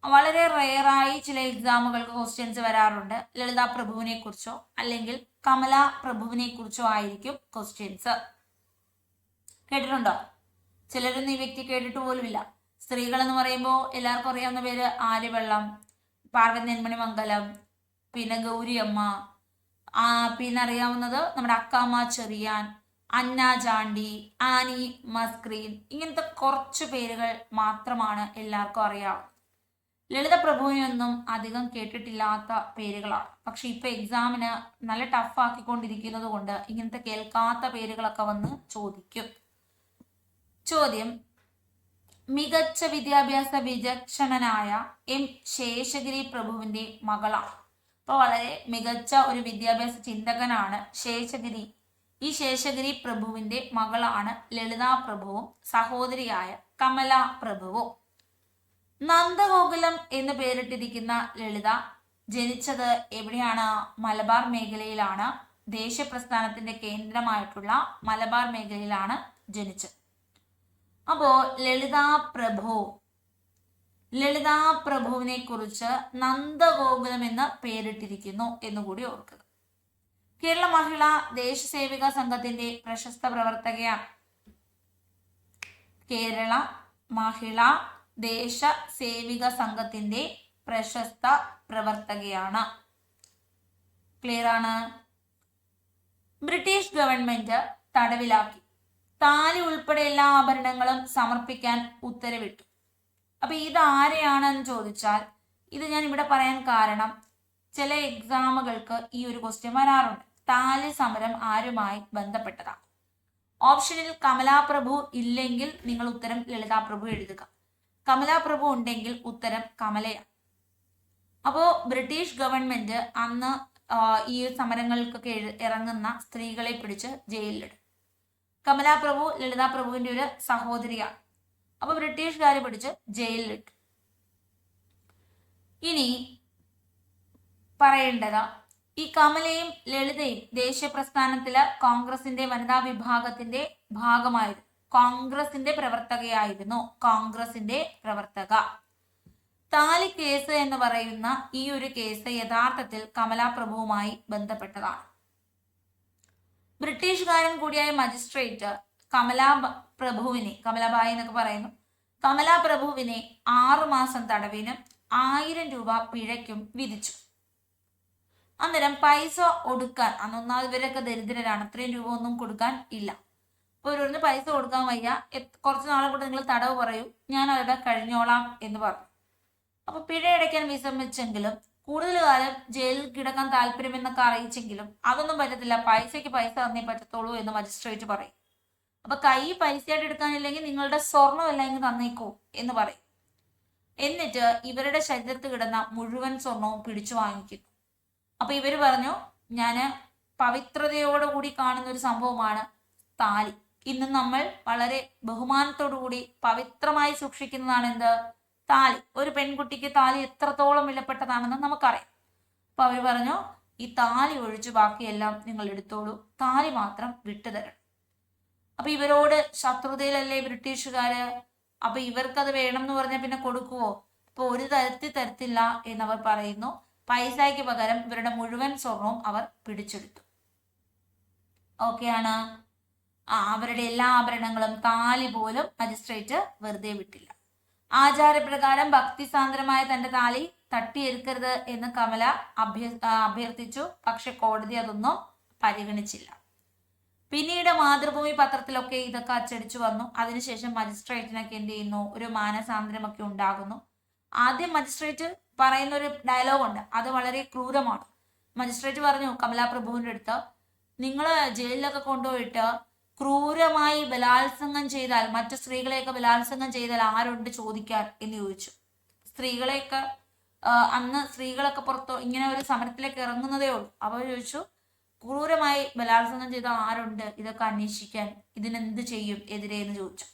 വളരെ റെയറായി ചില എക്സാമുകൾക്ക് ക്വസ്റ്റ്യൻസ് വരാറുണ്ട്. ലളിതാ പ്രഭുവിനെ കുറിച്ചോ അല്ലെങ്കിൽ കമല പ്രഭുവിനെ കുറിച്ചോ ആയിരിക്കും ക്വസ്റ്റ്യൻസ്. കേട്ടിട്ടുണ്ടോ? ചിലരൊന്നും ഈ വ്യക്തി കേട്ടിട്ട് പോലുമില്ല. സ്ത്രീകൾ എന്ന് പറയുമ്പോൾ എല്ലാവർക്കും അറിയാവുന്ന പേര് ആര്യവെള്ളം, പാർവതി നെന്മണി മംഗലം, പിന്നെ ഗൗരിയമ്മ, പിന്നെ അറിയാവുന്നത് നമ്മുടെ അക്കാമ്മ ചെറിയാൻ, അന്ന ചാണ്ടി, ആനി മസ്ക്രീൻ, ഇങ്ങനത്തെ കുറച്ച് പേരുകൾ മാത്രമാണ് എല്ലാവർക്കും അറിയാവുന്നത്. ലളിത പ്രഭുവിനൊന്നും അധികം കേട്ടിട്ടില്ലാത്ത പേരുകളാണ്. പക്ഷെ ഇപ്പൊ എക്സാമിന് നല്ല ടഫ് ആക്കിക്കൊണ്ടിരിക്കുന്നത് കൊണ്ട് ഇങ്ങനത്തെ കേൾക്കാത്ത പേരുകളൊക്കെ വന്ന് ചോദിക്കും. ചോദ്യം: മികച്ച വിദ്യാഭ്യാസ വിചക്ഷണനായ എം ശേഷഗിരി പ്രഭുവിന്റെ മകളാണ്. അപ്പൊ വളരെ മികച്ച ഒരു വിദ്യാഭ്യാസ ചിന്തകനാണ് ശേഷഗിരി ഈ ശേഷഗിരി പ്രഭുവിന്റെ മകളാണ് ലളിതാ പ്രഭുവും സഹോദരിയായ കമല പ്രഭുവും. നന്ദഗോകുലം എന്ന് പേരിട്ടിരിക്കുന്ന ലളിത ജനിച്ചത് എവിടെയാണ്? മലബാർ മേഖലയിലാണ്. ദേശപ്രസ്ഥാനത്തിന്റെ കേന്ദ്രമായിട്ടുള്ള മലബാർ മേഖലയിലാണ് ജനിച്ചത്. അപ്പോ ലളിതാ പ്രഭുവിനെ കുറിച്ച് നന്ദഗോകുലം എന്ന് പേരിട്ടിരിക്കുന്നു എന്നുകൂടി ഓർക്കുക. കേരള മഹിളാ ദേശസേവിക സംഘത്തിന്റെ പ്രശസ്ത പ്രവർത്തകയാണ്. കേരള മഹിളാ ദേശസേവിക സംഘത്തിന്റെ പ്രശസ്ത പ്രവർത്തകയാണ്. ക്ലിയർ ആണ്. ബ്രിട്ടീഷ് ഗവൺമെന്റ് തടവിലാക്കി. താലി ഉൾപ്പെടെ എല്ലാ ആഭരണങ്ങളും സമർപ്പിക്കാൻ ഉത്തരവിട്ടു. അപ്പൊ ഇത് ആരെയാണെന്ന് ചോദിച്ചാൽ, ഇത് ഞാൻ ഇവിടെ പറയാൻ കാരണം ചില എക്സാമുകൾക്ക് ഈ ഒരു ക്വസ്റ്റ്യൻ വരാറുണ്ട്. താലി സമരം ആരുമായി ബന്ധപ്പെട്ടതാണ്? ഓപ്ഷനിൽ കമലാപ്രഭു ഇല്ലെങ്കിൽ നിങ്ങൾ ഉത്തരം ലളിതാ പ്രഭു എഴുതുക. കമലാപ്രഭു ഉണ്ടെങ്കിൽ ഉത്തരം കമലയാണ്. അപ്പോ ബ്രിട്ടീഷ് ഗവൺമെന്റ് അന്ന് ഈ സമരങ്ങൾക്കൊക്കെ ഇറങ്ങുന്ന സ്ത്രീകളെ പിടിച്ച് ജയിലിലിടും. കമലാപ്രഭു ലളിതാ പ്രഭുവിന്റെ ഒരു സഹോദരിയാണ്. അപ്പൊ ബ്രിട്ടീഷുകാരെ പിടിച്ച് ജയിലിലിട്ടു. ഇനി പറയേണ്ടത്, ഈ കമലയും ലളിതയും ദേശീയ പ്രസ്ഥാനത്തില് കോൺഗ്രസിന്റെ വനിതാ വിഭാഗത്തിന്റെ ഭാഗമായിരുന്നു. കോൺഗ്രസിന്റെ പ്രവർത്തകയായിരുന്നു. കോൺഗ്രസിന്റെ പ്രവർത്തക. താലി കേസ് എന്ന് പറയുന്ന ഈ ഒരു കേസ് യഥാർത്ഥത്തിൽ കമലാപ്രഭുവുമായി ബന്ധപ്പെട്ടതാണ്. ബ്രിട്ടീഷുകാരൻ കൂടിയായ മജിസ്ട്രേറ്റ് കമലാബായി എന്നൊക്കെ പറയുന്നു, കമലാപ്രഭുവിനെ 6 മാസം തടവിനും 1000 രൂപ പിഴയ്ക്കും വിധിച്ചു. അന്നേരം പൈസ ഒടുക്കാൻ, അന്നൊന്നാമത് ഇവരൊക്കെ ദരിദ്രരാണ്, 3 രൂപ ഒന്നും കൊടുക്കാൻ ഇല്ല. അപ്പൊ ഇവരൊന്ന് പൈസ കൊടുക്കാൻ വയ്യ, കുറച്ച് നാളെ കൂടെ നിങ്ങൾ തടവ് പറയൂ, ഞാൻ അവരുടെ കഴിഞ്ഞോളാം എന്ന് പറഞ്ഞു. അപ്പൊ പിഴ അടയ്ക്കാൻ വിസമ്മതിച്ചെങ്കിലും കൂടുതൽ കാലം ജയിലിൽ കിടക്കാൻ താല്പര്യമെന്നൊക്കെ അറിയിച്ചെങ്കിലും അതൊന്നും പറ്റത്തില്ല, പൈസയ്ക്ക് പൈസ തന്നേ പറ്റത്തുള്ളൂ എന്ന് മജിസ്ട്രേറ്റ് പറയും. അപ്പൊ കൈ പൈസയായിട്ട് എടുക്കാനില്ലെങ്കിൽ നിങ്ങളുടെ സ്വർണം അല്ലെങ്കിൽ തന്നേക്കോ എന്ന് പറയും. എന്നിട്ട് ഇവരുടെ ശരീരത്ത് കിടന്ന മുഴുവൻ സ്വർണവും പിടിച്ചു വാങ്ങിക്കുന്നു. അപ്പൊ ഇവര് പറഞ്ഞു, ഞാന് പവിത്രതയോടുകൂടി കാണുന്ന ഒരു സംഭവമാണ് താലി. ഇന്ന് നമ്മൾ വളരെ ബഹുമാനത്തോടു കൂടി പവിത്രമായി സൂക്ഷിക്കുന്നതാണ് എന്ത്? താലി. ഒരു പെൺകുട്ടിക്ക് താലി എത്രത്തോളം വിലപ്പെട്ടതാണെന്ന് നമുക്കറിയാം. അപ്പൊ അവര് പറഞ്ഞു, ഈ താലി ഒഴിച്ചു ബാക്കിയെല്ലാം നിങ്ങൾ എടുത്തോളൂ, താലി മാത്രം വിട്ടുതരണം. അപ്പൊ ഇവരോട് ശത്രുതയിലല്ലേ ബ്രിട്ടീഷുകാര്. അപ്പൊ ഇവർക്കത് വേണം എന്ന് പറഞ്ഞാൽ പിന്നെ കൊടുക്കുവോ? അപ്പൊ ഒരു തരത്തിൽ തരത്തില്ല എന്നവർ പറയുന്നു. പൈസയ്ക്ക് പകരം ഇവരുടെ മുഴുവൻ സ്വർണവും അവർ പിടിച്ചെടുത്തു. ഓക്കെയാണ്. അവരുടെ എല്ലാ ആഭരണങ്ങളും, താലി പോലും മജിസ്ട്രേറ്റ് വെറുതെ വിട്ടില്ല. ആചാരപ്രകാരം ഭക്തിസാന്ദ്രമായ തന്റെ താലി തട്ടിയെടുക്കരുത് എന്ന് കമല അഭ്യർത്ഥിച്ചു. പക്ഷെ കോടതി അതൊന്നും പരിഗണിച്ചില്ല. പിന്നീട് മാതൃഭൂമി പത്രത്തിലൊക്കെ ഇതൊക്കെ അച്ചടിച്ചു വന്നു. അതിനുശേഷം മജിസ്ട്രേറ്റിനൊക്കെ എന്ത് ചെയ്യുന്നു? ഒരു മാനസാന്തരമൊക്കെ ഉണ്ടാകുന്നു. ആദ്യം മജിസ്ട്രേറ്റ് പറയുന്ന ഒരു ഡയലോഗ് ഉണ്ട്, അത് വളരെ ക്രൂരമാണ്. മജിസ്ട്രേറ്റ് പറഞ്ഞു കമലാപ്രഭുവിന്റെ അടുത്ത്, നിങ്ങള് ജയിലിലൊക്കെ കൊണ്ടുപോയിട്ട് ക്രൂരമായി ബലാത്സംഗം ചെയ്താൽ, മറ്റു സ്ത്രീകളെയൊക്കെ ബലാത്സംഗം ചെയ്താൽ ആരുണ്ട് ചോദിക്കാൻ എന്ന് ചോദിച്ചു. സ്ത്രീകളെയൊക്കെ അന്ന് സ്ത്രീകളൊക്കെ പുറത്തോ ഇങ്ങനെ ഒരു സമരത്തിലേക്ക് ഇറങ്ങുന്നതേ ഉള്ളൂ. അവർ ചോദിച്ചു, ക്രൂരമായി ബലാത്സംഗം ചെയ്ത ആരുണ്ട് ഇതൊക്കെ അന്വേഷിക്കാൻ, ഇതിനെന്ത് ചെയ്യും എതിരെ എന്ന് ചോദിച്ചു.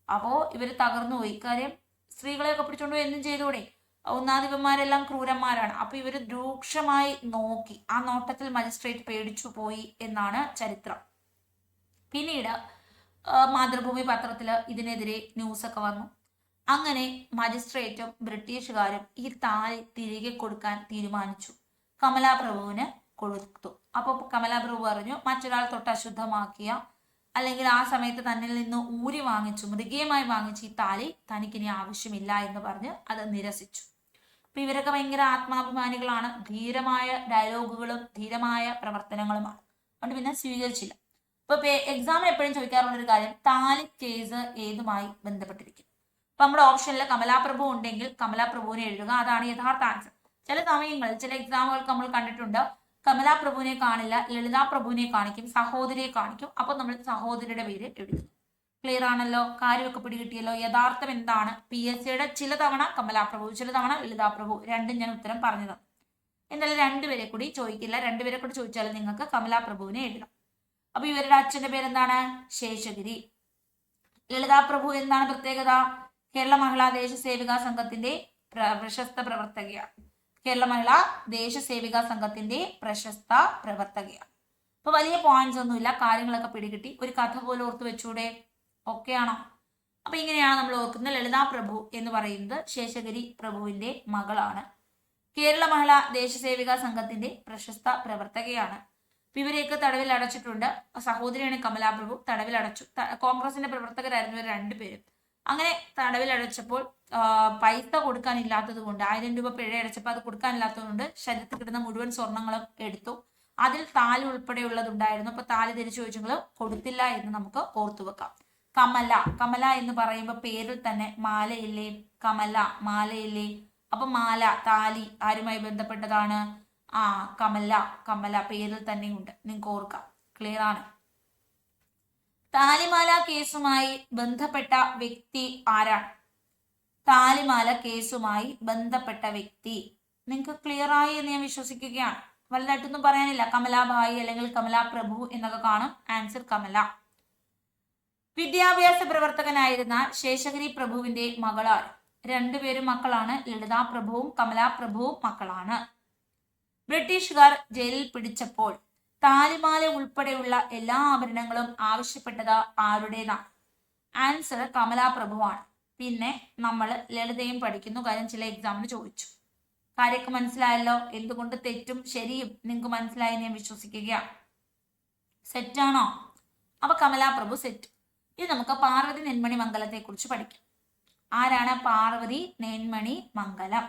അപ്പോ ഇവര് തകർന്നുപോയി. കാര്യം സ്ത്രീകളെയൊക്കെ പിടിച്ചോണ്ടുപോയി എന്തും ചെയ്തൂടെ? ഒന്നാധിപന്മാരെല്ലാം ക്രൂരന്മാരാണ്. അപ്പൊ ഇവര് രൂക്ഷമായി നോക്കി. ആ നോട്ടത്തിൽ മജിസ്ട്രേറ്റ് പേടിച്ചു പോയി എന്നാണ് ചരിത്രം. പിന്നീട് മാതൃഭൂമി പത്രത്തില് ഇതിനെതിരെ ന്യൂസൊക്കെ വന്നു. അങ്ങനെ മജിസ്ട്രേറ്റും ബ്രിട്ടീഷുകാരും ഈ താലി തിരികെ കൊടുക്കാൻ തീരുമാനിച്ചു. കമലാപ്രഭുവിന് കൊടുത്തു. അപ്പൊ കമലാപ്രഭു പറഞ്ഞു, മറ്റൊരാൾ തൊട്ട് അശുദ്ധമാക്കിയ അല്ലെങ്കിൽ ആ സമയത്ത് തന്നിൽ നിന്ന് ഊരി വാങ്ങിച്ചു, മൃഗീയമായി വാങ്ങിച്ചു ഈ താലി തനിക്കിനി ആവശ്യമില്ല എന്ന് പറഞ്ഞ് അത് നിരസിച്ചു. അപ്പൊ ഇവരൊക്കെ ഭയങ്കര ആത്മാഭിമാനികളാണ്. ധീരമായ ഡയലോഗുകളും ധീരമായ പ്രവർത്തനങ്ങളുമാണ്. അതുകൊണ്ട് പിന്നെ സ്വീകരിച്ചില്ല. ഇപ്പൊ എക്സാമിന് എപ്പോഴും ചോദിക്കാറുള്ള ഒരു കാര്യം, താലി കേസ് ഏതുമായി ബന്ധപ്പെട്ടിരിക്കും? അപ്പൊ നമ്മുടെ ഓപ്ഷനിൽ കമലാപ്രഭു ഉണ്ടെങ്കിൽ കമലാപ്രഭുവിനെ എഴുതുക, അതാണ് യഥാർത്ഥ ആൻസർ. ചില സമയങ്ങളിൽ ചില എക്സാമുകൾക്ക് നമ്മൾ കണ്ടിട്ടുണ്ട്, കമലാപ്രഭുവിനെ കാണില്ല, ലളിതാ പ്രഭുവിനെ കാണിക്കും, സഹോദരിയെ കാണിക്കും. അപ്പൊ നമ്മൾ സഹോദരിയുടെ പേര് എഴുതും. ക്ലിയർ ആണല്ലോ? കാര്യമൊക്കെ പിടികിട്ടിയല്ലോ? യഥാർത്ഥം എന്താണ്? PSCയുടെ ചില തവണ കമലാപ്രഭു, ചില തവണ ലളിതാ പ്രഭു, രണ്ടും ഞാൻ ഉത്തരം പറഞ്ഞു തന്നു. എന്നാലും രണ്ടുപേരെ കൂടി ചോദിക്കില്ല. രണ്ടുപേരെ കൂടി ചോദിച്ചാലും നിങ്ങൾക്ക് കമലാപ്രഭുവിനെ എഴുതാം. അപ്പൊ ഇവരുടെ അച്ഛന്റെ പേരെന്താണ്? ശേഷഗിരി. ലളിതാ പ്രഭു എന്താണ് പ്രത്യേകത? കേരള മഹിളാ ദേശസേവികാ സംഘത്തിന്റെ പ്രശസ്ത പ്രവർത്തകയാണ്. കേരള മഹിളാ ദേശസേവികാ സംഘത്തിന്റെ പ്രശസ്ത പ്രവർത്തകയാണ്. അപ്പൊ വലിയ പോയിന്റ്സ് ഒന്നുമില്ല, കാര്യങ്ങളൊക്കെ പിടികിട്ടി. ഒരു കഥ പോലെ ഓർത്ത് വെച്ചൂടെ? ഓക്കെ ആണോ? അപ്പൊ ഇങ്ങനെയാണ് നമ്മൾ ഓർക്കുന്നത്. ലളിതാ പ്രഭു എന്ന് പറയുന്നത് ശേഷഗിരി പ്രഭുവിന്റെ മകളാണ്. കേരള മഹിളാ ദേശസേവികാ സംഘത്തിന്റെ പ്രശസ്ത പ്രവർത്തകയാണ്. ഇവരെയൊക്കെ തടവിൽ അടച്ചിട്ടുണ്ട്. സഹോദരിയാണ് കമലാ പ്രഭു, തടവിൽ അടച്ചു. കോൺഗ്രസിന്റെ പ്രവർത്തകരായിരുന്നു ഇവർ രണ്ടുപേരും. അങ്ങനെ തടവിൽ അടച്ചപ്പോൾ പൈസ കൊടുക്കാനില്ലാത്തത് കൊണ്ട് 1000 രൂപ പിഴ അടച്ചപ്പോൾ അത് കൊടുക്കാനില്ലാത്തത് കൊണ്ട് ശരീരത്തിൽ കിട്ടുന്ന മുഴുവൻ സ്വർണ്ണങ്ങളും എടുത്തു. അതിൽ താലി ഉൾപ്പെടെയുള്ളതുണ്ടായിരുന്നു. അപ്പൊ താലി തിരിച്ചു ചോദിച്ചെങ്കിലും കൊടുത്തില്ല എന്ന് നമുക്ക് ഓർത്തു വെക്കാം. കമല, കമല എന്ന് പറയുമ്പോൾ പേരിൽ തന്നെ മാലയില്ലേ? കമല, മാലയില്ലേ? അപ്പൊ മാല, താലി ആരുമായി ബന്ധപ്പെട്ടതാണ്? കമല, കമല പേരിൽ തന്നെയുണ്ട്, നിങ്ങൾക്ക് ഓർക്കാം. ക്ലിയർ ആണ്. താലിമാല കേസുമായി ബന്ധപ്പെട്ട വ്യക്തി ആരാണ്? താലിമാല കേസുമായി ബന്ധപ്പെട്ട വ്യക്തി നിങ്ങൾക്ക് ക്ലിയർ ആയി എന്ന് ഞാൻ വിശ്വസിക്കുകയാണ്. വലുതായിട്ടൊന്നും പറയാനില്ല. കമലാഭായി അല്ലെങ്കിൽ കമലാ പ്രഭു എന്നൊക്കെ കാണും. ആൻസർ കമല. വിദ്യാഭ്യാസ പ്രവർത്തകനായിരുന്ന ശേഷഗിരി പ്രഭുവിന്റെ മകളാണ്. രണ്ടുപേരും മക്കളാണ്. ലളിതാ പ്രഭുവും കമലാ പ്രഭുവും മക്കളാണ്. ബ്രിട്ടീഷുകാർ ജയിലിൽ പിടിച്ചപ്പോൾ താലിമാല ഉൾപ്പെടെയുള്ള എല്ലാ ആഭരണങ്ങളും ആവശ്യപ്പെട്ടത് ആരുടേതാണ്? ആൻസർ കമലാ പ്രഭുവാണ്. പിന്നെ നമ്മൾ ലളിതയും പഠിക്കുന്നു. കാര്യം ചില എക്സാമിന് ചോദിച്ചു. കാര്യമൊക്കെ മനസ്സിലായല്ലോ? എന്തുകൊണ്ട് തെറ്റും ശരിയും നിങ്ങൾക്ക് മനസ്സിലായി ഞാൻ വിശ്വസിക്കുകയാണ്. സെറ്റാണോ? അപ്പൊ കമലാ പ്രഭു സെറ്റ്. ഇത് നമുക്ക് പാർവതി നെന്മണി മംഗലത്തെ കുറിച്ച് പഠിക്കാം. ആരാണ് പാർവതി നെന്മണി മംഗലം?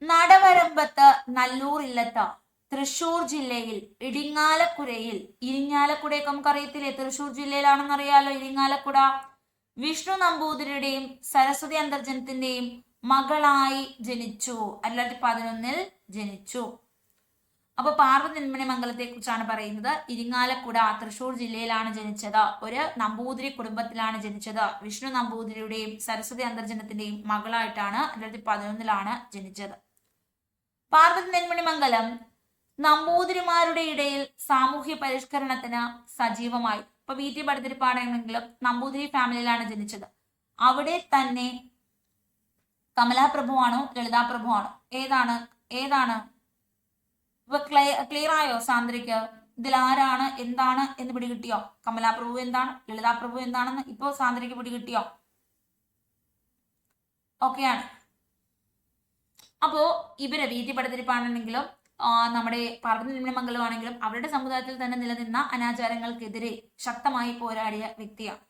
നടവരമ്പത്ത് നല്ലൂർ ഇല്ലത്ത് തൃശൂർ ജില്ലയിൽ ഇരിങ്ങാലക്കുടയിൽ, ഇരിങ്ങാലക്കുടയൊക്കെ നമുക്ക് അറിയത്തില്ലേ? തൃശൂർ ജില്ലയിലാണെന്ന് അറിയാലോ ഇരിങ്ങാലക്കുട. വിഷ്ണു നമ്പൂതിരിയുടെയും സരസ്വതി അന്തർജനത്തിന്റെയും മകളായി ജനിച്ചു. 2011 ജനിച്ചു. അപ്പൊ പാർവതി നെന്മണി മംഗലത്തെ കുറിച്ചാണ് പറയുന്നത്. ഇരിങ്ങാലക്കുട തൃശൂർ ജില്ലയിലാണ് ജനിച്ചത്. ഒരു നമ്പൂതിരി കുടുംബത്തിലാണ് ജനിച്ചത്. വിഷ്ണു നമ്പൂതിരിയുടെയും സരസ്വതി അന്തർജനത്തിന്റെയും മകളായിട്ടാണ് 2011 ജനിച്ചത്. പാർവതി നെന്മണി മംഗലം നമ്പൂതിരിമാരുടെ ഇടയിൽ സാമൂഹ്യ പരിഷ്കരണത്തിന് സജീവമായി. ഇപ്പൊ വീട്ടി ഭട്ടതിരിപ്പാടാണെങ്കിലും നമ്പൂതിരി ഫാമിലിയിലാണ് ജനിച്ചത്. അവിടെ തന്നെ കമലാ പ്രഭുവാണോ ലളിതാ പ്രഭുവാണോ? ഏതാണ് ഏതാണ്? ഇപ്പൊ ക്ലിയർ ആയോ സാന്ദ്രയ്ക്ക്? ഇതിൽ ആരാണ് എന്താണ് എന്ന് പിടികിട്ടിയോ? കമലാ പ്രഭു എന്താണ്, ലളിതാ പ്രഭു എന്താണെന്ന് ഇപ്പോ സാന്ദ്രയ്ക്ക് പിടികിട്ടിയോ? ഓക്കെയാണ്. അപ്പോ ഇവരെ വീട്ടി ഭട്ടതിരിപ്പാണെങ്കിലും നമ്മുടെ പാർവതി നെന്മണി മംഗലമാണെങ്കിലും അവരുടെ സമുദായത്തിൽ തന്നെ നിലനിന്ന അനാചാരങ്ങൾക്കെതിരെ ശക്തമായി പോരാടിയ വ്യക്തിയാണ്.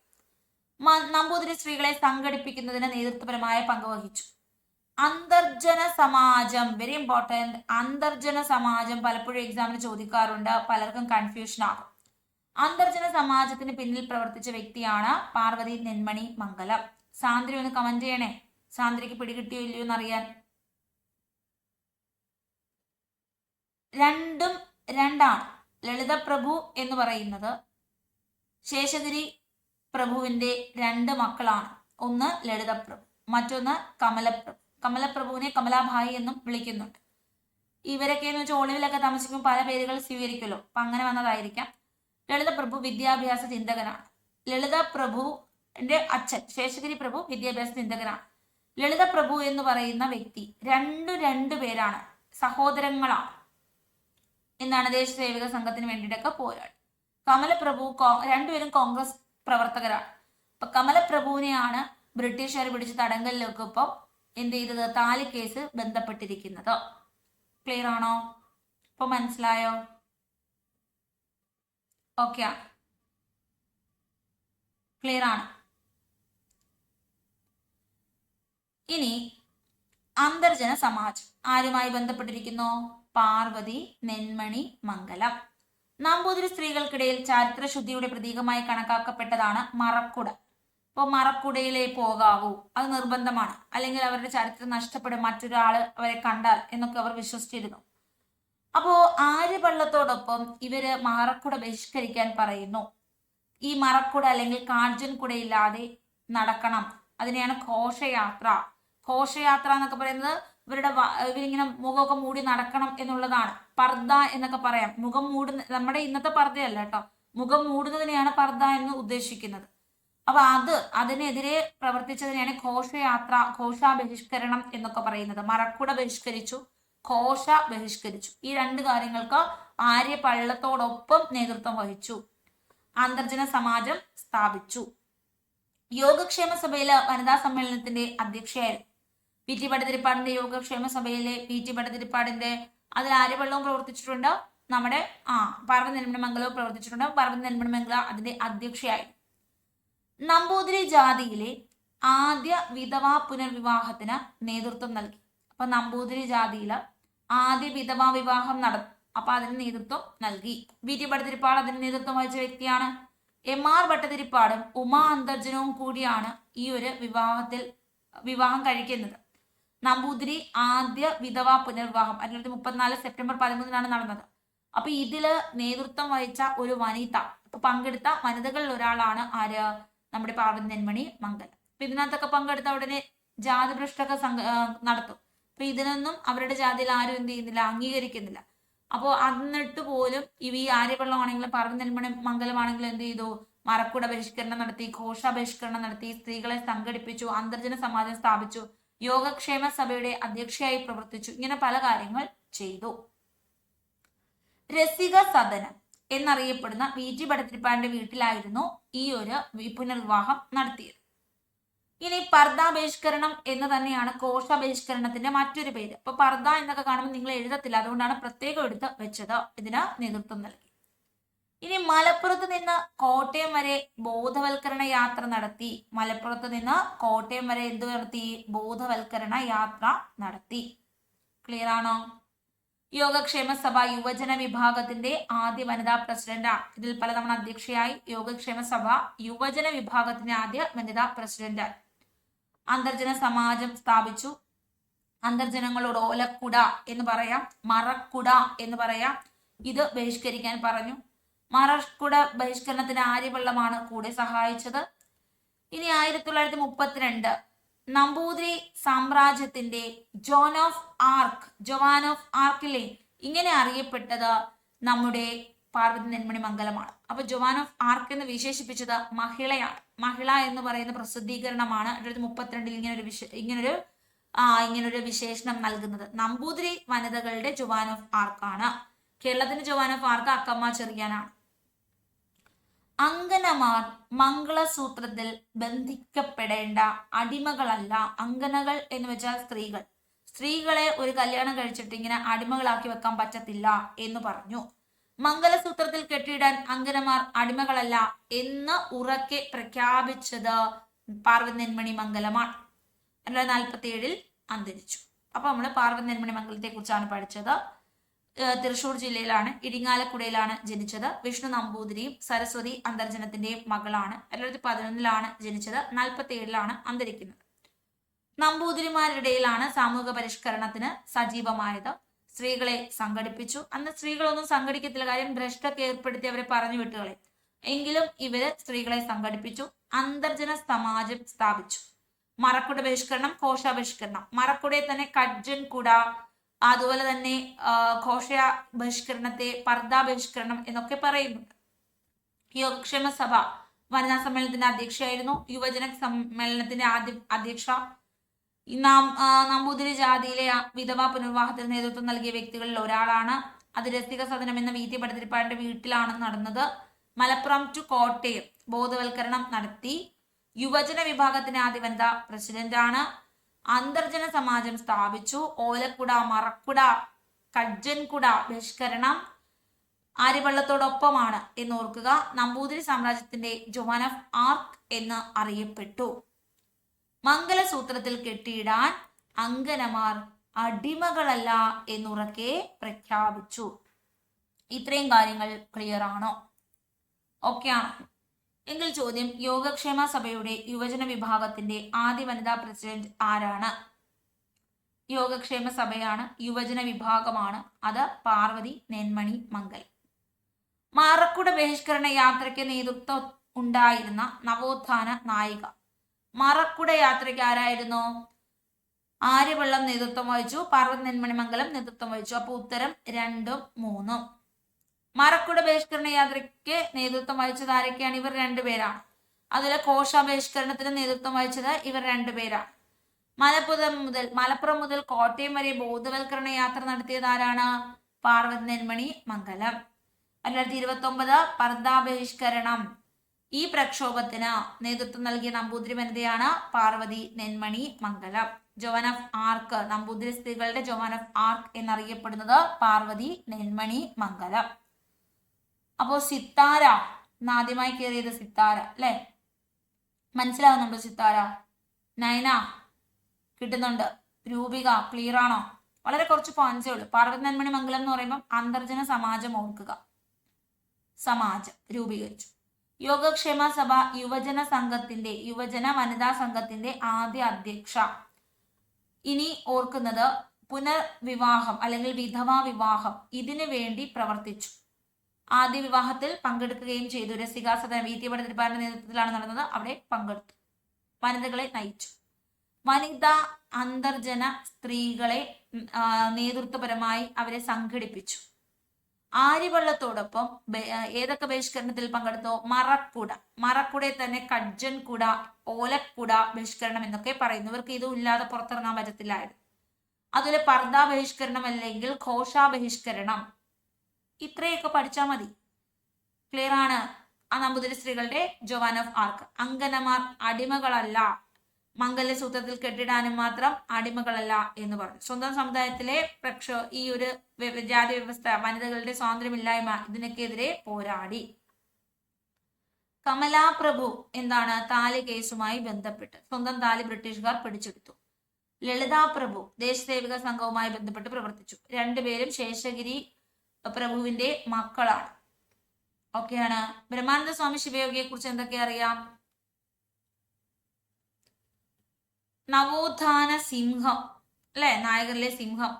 നമ്പൂതിരി സ്ത്രീകളെ സംഘടിപ്പിക്കുന്നതിന് നേതൃത്വപരമായ പങ്ക് വഹിച്ചു. അന്തർജന സമാജം, വെരി ഇമ്പോർട്ടൻറ്റ്. അന്തർജന സമാജം പലപ്പോഴും എക്സാമിന് ചോദിക്കാറുണ്ട്, പലർക്കും കൺഫ്യൂഷൻ ആകും. അന്തർജന സമാജത്തിന് പിന്നിൽ പ്രവർത്തിച്ച വ്യക്തിയാണ് പാർവതി നെന്മണി മംഗലം. സാന്ദ്ര ഒന്ന് കമന്റ് ചെയ്യണേ, സാന്ദ്രയ്ക്ക് പിടികിട്ടിയോ ഇല്ലയോ എന്നറിയാൻ. രണ്ടും രണ്ടാണ്. ലളിത പ്രഭു എന്ന് പറയുന്നത് ശേഷഗിരി പ്രഭുവിന്റെ 2 മക്കളാണ്. ഒന്ന് ലളിത പ്രഭു, മറ്റൊന്ന് കമലപ്രഭു. കമലപ്രഭുവിനെ കമലാഭായി എന്നും വിളിക്കുന്നുണ്ട്. ഇവരൊക്കെ എന്ന് വെച്ചാൽ ഒളിവിലൊക്കെ താമസിക്കുമ്പോൾ പല പേരുകൾ സ്വീകരിക്കുമല്ലോ, അപ്പൊ അങ്ങനെ വന്നതായിരിക്കാം. ലളിത പ്രഭു വിദ്യാഭ്യാസ ചിന്തകനാണ്. ലളിത പ്രഭുവിന്റെ അച്ഛൻ ശേഷഗിരി പ്രഭു വിദ്യാഭ്യാസ ചിന്തകനാണ്. ലളിത പ്രഭു എന്ന് പറയുന്ന വ്യക്തി രണ്ടു പേരാണ്, സഹോദരങ്ങളാണ്. എന്നാണ് ദേശസേവിക സംഘത്തിന് വേണ്ടിയിട്ടൊക്കെ പോരാടി. കമലപ്രഭു രണ്ടുപേരും കോൺഗ്രസ് പ്രവർത്തകരാണ്. അപ്പൊ കമലപ്രഭുവിനെയാണ് ബ്രിട്ടീഷുകാർ പിടിച്ച് തടങ്കലിലൊക്കെ ഇപ്പം എന്ത് ചെയ്തത്? താലി കേസ് ബന്ധപ്പെട്ടിരിക്കുന്നത്. ക്ലിയർ ആണോ? ഇപ്പൊ മനസ്സിലായോ? ഓക്കെ, ക്ലിയർ ആണ്. ഇനി അന്തർജന സമാജം ആരുമായി ബന്ധപ്പെട്ടിരിക്കുന്നു? പാർവതി നെന്മണി മംഗലം. നമ്പൂതിരി സ്ത്രീകൾക്കിടയിൽ ചാരിത്രശുദ്ധിയുടെ പ്രതീകമായി കണക്കാക്കപ്പെട്ടതാണ് മറക്കുട. ഇപ്പോൾ മറക്കുടയിലേ പോകാവൂ, അത് നിർബന്ധമാണ്, അല്ലെങ്കിൽ അവരുടെ ചരിത്രം നഷ്ടപ്പെടും, മറ്റൊരാൾ അവരെ കണ്ടാൽ എന്നൊക്കെ അവർ വിശ്വസിച്ചിരുന്നു. അപ്പോ ആര്യപള്ളത്തോടൊപ്പം ഇവര് മറക്കുട ബഹിഷ്കരിക്കാൻ പറയുന്നു. ഈ മറക്കുട അല്ലെങ്കിൽ കാഞ്ചൻ കുടയില്ലാതെ നടക്കണം. അതിനെയാണ് ഘോഷയാത്ര. ഘോഷയാത്ര എന്നൊക്കെ പറയുന്നത് ഇവരുടെ ഇവരിങ്ങനെ മുഖമൊക്കെ മൂടി നടക്കണം എന്നുള്ളതാണ്. പർദ്ദ എന്നൊക്കെ പറയാം. മുഖം മൂടുന്ന, നമ്മുടെ ഇന്നത്തെ പർദ്ദയല്ല കേട്ടോ, മുഖം മൂടുന്നതിനെയാണ് പർദ്ദ എന്ന് ഉദ്ദേശിക്കുന്നത്. അപ്പൊ അതിനെതിരെ പ്രവർത്തിച്ചതിനെയാണ് ഘോഷയാത്ര, ഘോഷാബഹിഷ്കരണം എന്നൊക്കെ പറയുന്നത്. മറക്കുട ബഹിഷ്കരിച്ചു, ഘോഷ ബഹിഷ്കരിച്ചു. ഈ രണ്ട് കാര്യങ്ങൾക്ക് ആര്യ പള്ളത്തോടൊപ്പം നേതൃത്വം വഹിച്ചു. അന്തർജന സമാജം സ്ഥാപിച്ചു. യോഗക്ഷേമ സഭയില് വനിതാ സമ്മേളനത്തിന്റെ അധ്യക്ഷയായിരുന്നു പി ടി ഭട്ടതിരിപ്പാടിന്റെ. യോഗക്ഷേമ സഭയിലെ പി ടി ഭട്ടതിരിപ്പാടിന്റെ അതിൽ ആര്യവള്ളവും പ്രവർത്തിച്ചിട്ടുണ്ട്, നമ്മുടെ പാർവതി നെന്മണിമംഗലവും പ്രവർത്തിച്ചിട്ടുണ്ട്. പാർവതി നെന്മണിമംഗല അതിന്റെ അധ്യക്ഷയായിരുന്നു. നമ്പൂതിരി ജാതിയിലെ ആദ്യ വിധവാ പുനർവിവാഹത്തിന് നേതൃത്വം നൽകി. അപ്പൊ നമ്പൂതിരി ജാതിയില് ആദ്യ വിധവാ വിവാഹം നടന്നു. അപ്പൊ അതിന് നേതൃത്വം നൽകി. വി ടി ഭട്ടതിരിപ്പാട് അതിന് നേതൃത്വം വഹിച്ച വ്യക്തിയാണ്. എം ആർ ഭട്ടതിരിപ്പാടും ഉമാ അന്തർജനവും കൂടിയാണ് ഈ ഒരു വിവാഹം കഴിക്കുന്നത്. നമ്പൂതിരി ആദ്യ വിധവാ പുനർവിവാഹം 1934 സെപ്റ്റംബർ 13 നടന്നത്. അപ്പൊ ഇതില് നേതൃത്വം വഹിച്ച ഒരു വനിത, പങ്കെടുത്ത വനിതകളിൽ ഒരാളാണ് ആര്, നമ്മുടെ പാർവതി നെന്മണി മംഗലം. അപ്പൊ ഇതിനകത്തൊക്കെ പങ്കെടുത്ത ഉടനെ ജാതി ഭ്രഷ്ടൊക്കെ നടത്തും. അപ്പൊ ഇതിനൊന്നും അവരുടെ ജാതിയിൽ ആരും എന്ത് ചെയ്യുന്നില്ല, അംഗീകരിക്കുന്നില്ല. അപ്പോൾ എന്നിട്ട് പോലും ഈ ആര്യവള്ളമാണെങ്കിലും പാർവതി നെന്മണി മംഗലമാണെങ്കിലും എന്ത് ചെയ്തു, മറക്കുട ബഹിഷ്കരണം നടത്തി, ഘോഷ ബഹിഷ്കരണം നടത്തി, സ്ത്രീകളെ സംഘടിപ്പിച്ചു, അന്തർജന സമാജം സ്ഥാപിച്ചു, യോഗക്ഷേമ സഭയുടെ അധ്യക്ഷയായി പ്രവർത്തിച്ചു. ഇങ്ങനെ പല കാര്യങ്ങൾ ചെയ്തു. രസിക സദനം എന്നറിയപ്പെടുന്ന വി ടി ഭട്ടതിരിപ്പാടിന്റെ വീട്ടിലായിരുന്നു ഈ ഒരു പുനർവിവാഹം നടത്തിയത്. ഇനി പർദ്ദ ബഹിഷ്കരണം എന്ന് തന്നെയാണ് ഘോഷ ബഹിഷ്കരണത്തിന്റെ മറ്റൊരു പേര്. അപ്പൊ പർദ്ദ എന്നൊക്കെ കാണുമ്പോൾ നിങ്ങൾ എഴുതത്തില്ല, അതുകൊണ്ടാണ് പ്രത്യേകം എടുത്ത് വെച്ചത്. ഇതിന് നേതൃത്വം നൽകി. ഇനി മലപ്പുറത്ത് നിന്ന് കോട്ടയം വരെ ബോധവൽക്കരണ യാത്ര നടത്തി. മലപ്പുറത്ത് നിന്ന് കോട്ടയം വരെ എന്ത് നടത്തി, ബോധവൽക്കരണ യാത്ര നടത്തി. ക്ലിയർ ആണോ? യോഗക്ഷേമ സഭ യുവജന വിഭാഗത്തിന്റെ ആദ്യ വനിതാ പ്രസിഡന്റാണ്. ഇതിൽ പലതവണ അധ്യക്ഷയായി. യോഗക്ഷേമ സഭ യുവജന വിഭാഗത്തിന്റെ ആദ്യ വനിതാ പ്രസിഡന്റായി. അന്തർജന സമാജം സ്ഥാപിച്ചു. അന്തർജനങ്ങളോട് ഓലക്കുട എന്ന് പറയാം, മറക്കുട എന്ന് പറയാം. ഇത് ബഹിഷ്കരിക്കാൻ പറഞ്ഞു. മറക്കുട ബഹിഷ്കരണത്തിന് ആര്യവള്ളമാണ് കൂടെ സഹായിച്ചത്. ഇനി 1932 നമ്പൂതിരി സാമ്രാജ്യത്തിന്റെ ജോൻ ഓഫ് ആർക്കിലെ ഇങ്ങനെ അറിയപ്പെട്ടത് നമ്മുടെ പാർവതി നെന്മണി മംഗലമാണ്. അപ്പൊ ജോൻ ഓഫ് ആർക്ക് എന്ന് വിശേഷിപ്പിച്ചത് മഹിളയാണ്. മഹിള എന്ന് പറയുന്ന പ്രസിദ്ധീകരണമാണ് 1932 ഇങ്ങനൊരു വിശേഷണം നൽകുന്നത്. നമ്പൂതിരി വനിതകളുടെ ജോൻ ഓഫ് ആർക്കാണ്. കേരളത്തിന്റെ ജോൻ ഓഫ് ആർക്ക് അക്കമ്മ ചെറിയാനാണ്. അങ്കനമാർ മംഗളസൂത്രത്തിൽ ബന്ധിക്കപ്പെടേണ്ട അടിമകളല്ല. അങ്കനകൾ എന്ന് വെച്ചാൽ സ്ത്രീകളെ ഒരു കല്യാണം കഴിച്ചിട്ട് ഇങ്ങനെ അടിമകളാക്കി വെക്കാൻ പറ്റത്തില്ല എന്ന് പറഞ്ഞു. മംഗലസൂത്രത്തിൽ കെട്ടിയിടാൻ അങ്കനമാർ അടിമകളല്ല എന്ന് ഉറക്കെ പ്രഖ്യാപിച്ചത് പാർവതി നെന്മണി മംഗലമാണ്. 1947 അന്തരിച്ചു. അപ്പൊ നമ്മൾ പാർവതി നെന്മണി മംഗലത്തെ കുറിച്ചാണ് പഠിച്ചത്. തൃശ്ശൂർ ജില്ലയിലാണ്, ഇരിങ്ങാലക്കുടയിലാണ് ജനിച്ചത്. വിഷ്ണു നമ്പൂതിരിയും സരസ്വതി അന്തർജനത്തിന്റെയും മകളാണ്. 1911 ജനിച്ചത്. 1947 അന്തരിക്കുന്നത്. നമ്പൂതിരിമാരുടെയിലാണ് സാമൂഹിക പരിഷ്കരണത്തിന് സജീവമായത്. സ്ത്രീകളെ സംഘടിപ്പിച്ചു. അന്ന് സ്ത്രീകളൊന്നും സംഘടിക്കത്തില്ല, കാര്യം ഭ്രഷ്ടൊക്കെ ഏർപ്പെടുത്തി അവരെ പറഞ്ഞു വിട്ടുകളെ. എങ്കിലും ഇവര് സ്ത്രീകളെ സംഘടിപ്പിച്ചു. അന്തർജന സമാജം സ്ഥാപിച്ചു. മറക്കുട ബഹിഷ്കരണം, ഘോഷ ബഹിഷ്കരണം. മറക്കുടയെ തന്നെ കഡ്ജൻ കുട, അതുപോലെ തന്നെ ഘോഷ ബഹിഷ്കരണത്തെ പർദ്ദ ബഹിഷ്കരണം എന്നൊക്കെ പറയുന്നുണ്ട്. യോഗക്ഷേമ സഭ വനിതാ സമ്മേളനത്തിന്റെ അധ്യക്ഷയായിരുന്നു. യുവജന സമ്മേളനത്തിന്റെ അധ്യക്ഷ നമ്പൂതിരി ജാതിയിലെ വിധവാ പുനർവിവാഹത്തിന് നേതൃത്വം നൽകിയ വ്യക്തികളിൽ ഒരാളാണ്. അത് രസിക സദനം എന്ന വി ടി ഭട്ടതിരിപ്പാടിന്റെ വീട്ടിലാണ് നടന്നത്. മലപ്പുറം ടു കോട്ടയം ബോധവൽക്കരണം നടത്തി. യുവജന വിഭാഗത്തിന്റെ ആദ്യ വനിതാ പ്രസിഡന്റാണ്. അന്തർജന സമാജം സ്ഥാപിച്ചു. ഓലക്കുട, മറക്കുട, കഡ്ജൻകുട ബഹിഷ്കരണം ആര്യവള്ളത്തോടൊപ്പമാണ് എന്ന് ഓർക്കുക. നമ്പൂതിരി സാമ്രാജ്യത്തിന്റെ ജോൻ ഓഫ് ആർക്ക് എന്ന് അറിയപ്പെട്ടു. മംഗലസൂത്രത്തിൽ കെട്ടിയിടാൻ അങ്കനമാർ അടിമകളല്ല എന്നുറക്കെ പ്രഖ്യാപിച്ചു. ഇത്രയും കാര്യങ്ങൾ ക്ലിയർ ആണോ? ഓക്കെ ആണോ? എങ്കിൽ ചോദ്യം, യോഗക്ഷേമ സഭയുടെ യുവജന വിഭാഗത്തിന്റെ ആദ്യ വനിതാ പ്രസിഡന്റ് ആരാണ്? യോഗക്ഷേമ സഭയാണ്, യുവജന വിഭാഗമാണ്. അത് പാർവതി നെന്മണി മംഗലം. മറക്കുട ബഹിഷ്കരണ യാത്രയ്ക്ക് നേതൃത്വം ഉണ്ടായിരുന്ന നവോത്ഥാന നായിക. മറക്കുട യാത്രയ്ക്ക് ആരായിരുന്നു? ആര്യവള്ളം നേതൃത്വം വഹിച്ചു. പാർവതി നെന്മണിമംഗലം നേതൃത്വം വഹിച്ചു. അപ്പൊ ഉത്തരം 2ഉം 3ഉം. മറക്കുട ബഹിഷ്കരണ യാത്രയ്ക്ക് നേതൃത്വം വഹിച്ചത് ആരൊക്കെയാണ്? ഇവർ 2 പേരാണ്. അതുപോലെ കോശ ബഹിഷ്കരണത്തിന് നേതൃത്വം വഹിച്ചത് ഇവർ 2 പേരാണ്. മലപ്പുറം മുതൽ കോട്ടയം വരെ ബോധവൽക്കരണ യാത്ര നടത്തിയത് ആരാണ്? പാർവതി നെന്മണി മംഗലം. 2029 പർദ്ദാ ബഹിഷ്കരണം. ഈ പ്രക്ഷോഭത്തിന് നേതൃത്വം നൽകിയ നമ്പൂതിരി വനിതയാണ് പാർവതി നെന്മണി മംഗലം. ജോൺ ഓഫ് ആർക്ക്, നമ്പൂതിരി സ്ത്രീകളുടെ ജോൺ ഓഫ് ആർക്ക് എന്നറിയപ്പെടുന്നത് പാർവതി നെന്മണി മംഗലം. അപ്പോ സിത്താര ആദ്യമായി കയറിയത് സിത്താര അല്ലെ? മനസ്സിലാവുന്നുണ്ടോ സിത്താര? നയന കിട്ടുന്നുണ്ട്. രൂപിക ക്ലിയർ ആണോ? വളരെ കുറച്ച് പോയിന്റ്സേ ഉള്ളൂ. പാർവതി നെന്മണി മംഗലം എന്ന് പറയുമ്പോൾ അന്തർജന സമാജം ഓർക്കുക. സമാജം രൂപീകരിച്ചു. യോഗക്ഷേമ സഭ യുവജന വനിതാ സംഘത്തിന്റെ ആദ്യ അധ്യക്ഷ. ഇനി ഓർക്കുന്നത് പുനർവിവാഹം അല്ലെങ്കിൽ വിധവാ വിവാഹം, ഇതിനു വേണ്ടി പ്രവർത്തിച്ചു. ആദ്യ വിവാഹത്തിൽ പങ്കെടുക്കുകയും ചെയ്തു. രസികാ സദനം വി ടി ഭട്ടതിരിപ്പാടിന്റെ നേതൃത്വത്തിലാണ് നടന്നത്. അവിടെ പങ്കെടുത്തു, വനിതകളെ നയിച്ചു. വനിതാ അന്തർജന സ്ത്രീകളെ നേതൃത്വപരമായി അവരെ സംഘടിപ്പിച്ചു. ആര്യവള്ളത്തോടൊപ്പം ഏതൊക്കെ ബഹിഷ്കരണത്തിൽ പങ്കെടുത്തോ? മറക്കുടയെ തന്നെ കഡ്ജൻ കുട, ഓലക്കുട ബഹിഷ്കരണം എന്നൊക്കെ പറയുന്നു. ഇവർക്ക് ഇതും ഇല്ലാതെ പുറത്തിറങ്ങാൻ പറ്റത്തില്ലായിരുന്നു. അതുപോലെ പർദ്ദാ ബഹിഷ്കരണം അല്ലെങ്കിൽ ഘോഷ ബഹിഷ്കരണം, ഇത്രയൊക്കെ പഠിച്ചാൽ മതി. ക്ലിയർ ആണ്? ആ നമ്പൂതിരി സ്ത്രീകളുടെ ജോൺ ഓഫ് ആർക്ക്. അങ്കനമാർ അടിമകളല്ല, മംഗല്യസൂത്രത്തിൽ കെട്ടിടാനും മാത്രം അടിമകളല്ല എന്ന് പറഞ്ഞു. സ്വന്തം സമുദായത്തിലെ ഈ ഒരു ജാതി വ്യവസ്ഥ, വനിതകളുടെ സ്വാതന്ത്ര്യമില്ലായ്മ, ഇതിനൊക്കെതിരെ പോരാടി. കമലാപ്രഭു എന്താണ്? താലി കേസുമായി ബന്ധപ്പെട്ട് സ്വന്തം താലി ബ്രിട്ടീഷുകാർ പിടിച്ചെടുത്തു. ലളിതാ പ്രഭു ദേശസേവിക സംഘവുമായി ബന്ധപ്പെട്ട് പ്രവർത്തിച്ചു. 2 പേരും ശേഷഗിരി പ്രഭുവിന്റെ മക്കളാണ്. ഓക്കെയാണ്. ബ്രഹ്മാനന്ദ സ്വാമി ശിവയോഗിയെ കുറിച്ച് എന്തൊക്കെ അറിയാം? നവോത്ഥാന സിംഹം അല്ലെ, നായകരിലെ സിംഹം.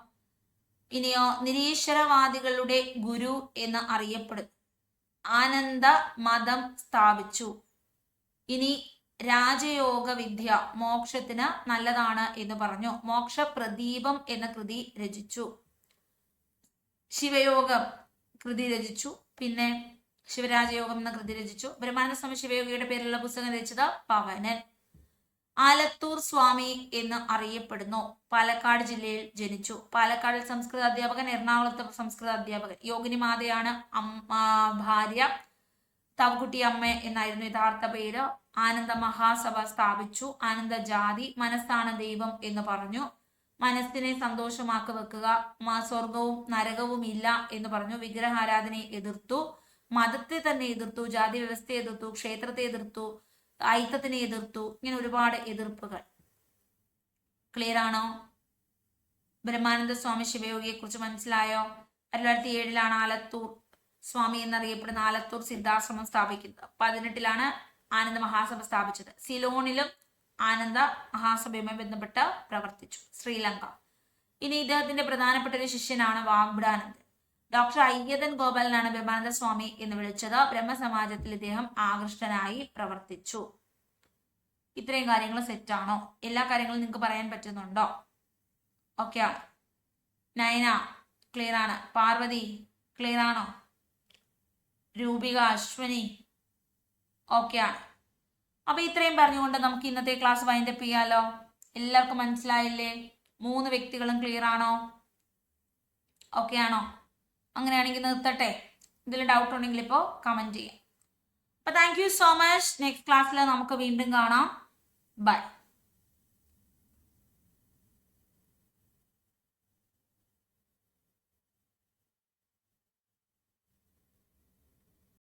ഇനിയോ നിരീശ്വരവാദികളുടെ ഗുരു എന്ന് അറിയപ്പെടുന്നു. ആനന്ദ മതം സ്ഥാപിച്ചു. ഇനി രാജയോഗ വിദ്യ മോക്ഷത്തിന് നല്ലതാണ് എന്ന് പറഞ്ഞു. മോക്ഷ പ്രദീപം എന്ന കൃതി രചിച്ചു. ശിവയോഗം കൃതി രചിച്ചു. പിന്നെ ശിവരാജയോഗം എന്ന കൃതി രചിച്ചു. ബ്രഹ്മാനന്ദ സ്വാമി ശിവയോഗിയുടെ പേരിലുള്ള പുസ്തകം രചിച്ചത് പവനൻ. ആലത്തൂർ സ്വാമി എന്ന് അറിയപ്പെടുന്നു. പാലക്കാട് ജില്ലയിൽ ജനിച്ചു. പാലക്കാടിൽ സംസ്കൃത അധ്യാപകൻ, എറണാകുളത്ത് സംസ്കൃത അധ്യാപകൻ. യോഗിനി മാതയാണ് ഭാര്യ. തവക്കുട്ടി അമ്മ എന്നായിരുന്നു യഥാർത്ഥ പേര്. ആനന്ദ മഹാസഭ സ്ഥാപിച്ചു. ആനന്ദ ജാതി, മനസ്സാണ് ദൈവം എന്ന് പറഞ്ഞു. മനസ്സിനെ സന്തോഷമാക്കി വെക്കുക, സ്വർഗവും നരകവും ഇല്ല എന്ന് പറഞ്ഞു. വിഗ്രഹാരാധനയെ എതിർത്തു, മതത്തെ തന്നെ എതിർത്തു, ജാതി വ്യവസ്ഥയെ എതിർത്തു, ക്ഷേത്രത്തെ എതിർത്തു, ഐത്തത്തിനെ എതിർത്തു. ഇങ്ങനെ ഒരുപാട് എതിർപ്പുകൾ. ക്ലിയർ ആണോ? ബ്രഹ്മാനന്ദ സ്വാമി ശിവയോഗിയെ കുറിച്ച് മനസ്സിലായോ? 2007 ആലത്തൂർ സ്വാമി എന്നറിയപ്പെടുന്ന ആലത്തൂർ സിദ്ധാശ്രമം സ്ഥാപിക്കുന്നത്. 18 ആനന്ദ മഹാസഭ സ്ഥാപിച്ചത്. സിലോണിലും ആനന്ദ മഹാസഭയുമായി ബന്ധപ്പെട്ട് പ്രവർത്തിച്ചു. ശ്രീലങ്ക. ഇനി ഇദ്ദേഹത്തിന്റെ പ്രധാനപ്പെട്ട ഒരു ശിഷ്യനാണ് വാഗ്ബടാനന്ദൻ. ഡോക്ടർ അയ്യതൻ ഗോപാലനാണ് ബ്രഹ്മാനന്ദ സ്വാമി എന്ന് വിളിച്ചത്. ബ്രഹ്മസമാജത്തിൽ ഇദ്ദേഹം ആകൃഷ്ടനായി പ്രവർത്തിച്ചു. ഇത്രയും കാര്യങ്ങൾ സെറ്റാണോ? എല്ലാ കാര്യങ്ങളും നിങ്ങൾക്ക് പറയാൻ പറ്റുന്നുണ്ടോ? ഓക്കെ ആണ്. നയന ക്ലിയർ ആണ്. പാർവതി ക്ലിയർ ആണോ? രൂപിക, അശ്വനി ഓക്കെ ആണ്. അപ്പൊ ഇത്രയും പറഞ്ഞുകൊണ്ട് നമുക്ക് ഇന്നത്തെ ക്ലാസ് വൈൻഡപ്പ് ചെയ്യാലോ. എല്ലാവർക്കും മനസ്സിലായില്ലേ? 3 വ്യക്തികളും ക്ലിയർ ആണോ? ഓക്കെ ആണോ? അങ്ങനെയാണെങ്കിൽ നിർത്തട്ടെ. ഇതിൽ ഡൗട്ട് ഉണ്ടെങ്കിൽ ഇപ്പോൾ കമന്റ് ചെയ്യാം. അപ്പൊ thank you so much. Next ക്ലാസ്സിൽ നമുക്ക് വീണ്ടും കാണാം. ബൈ.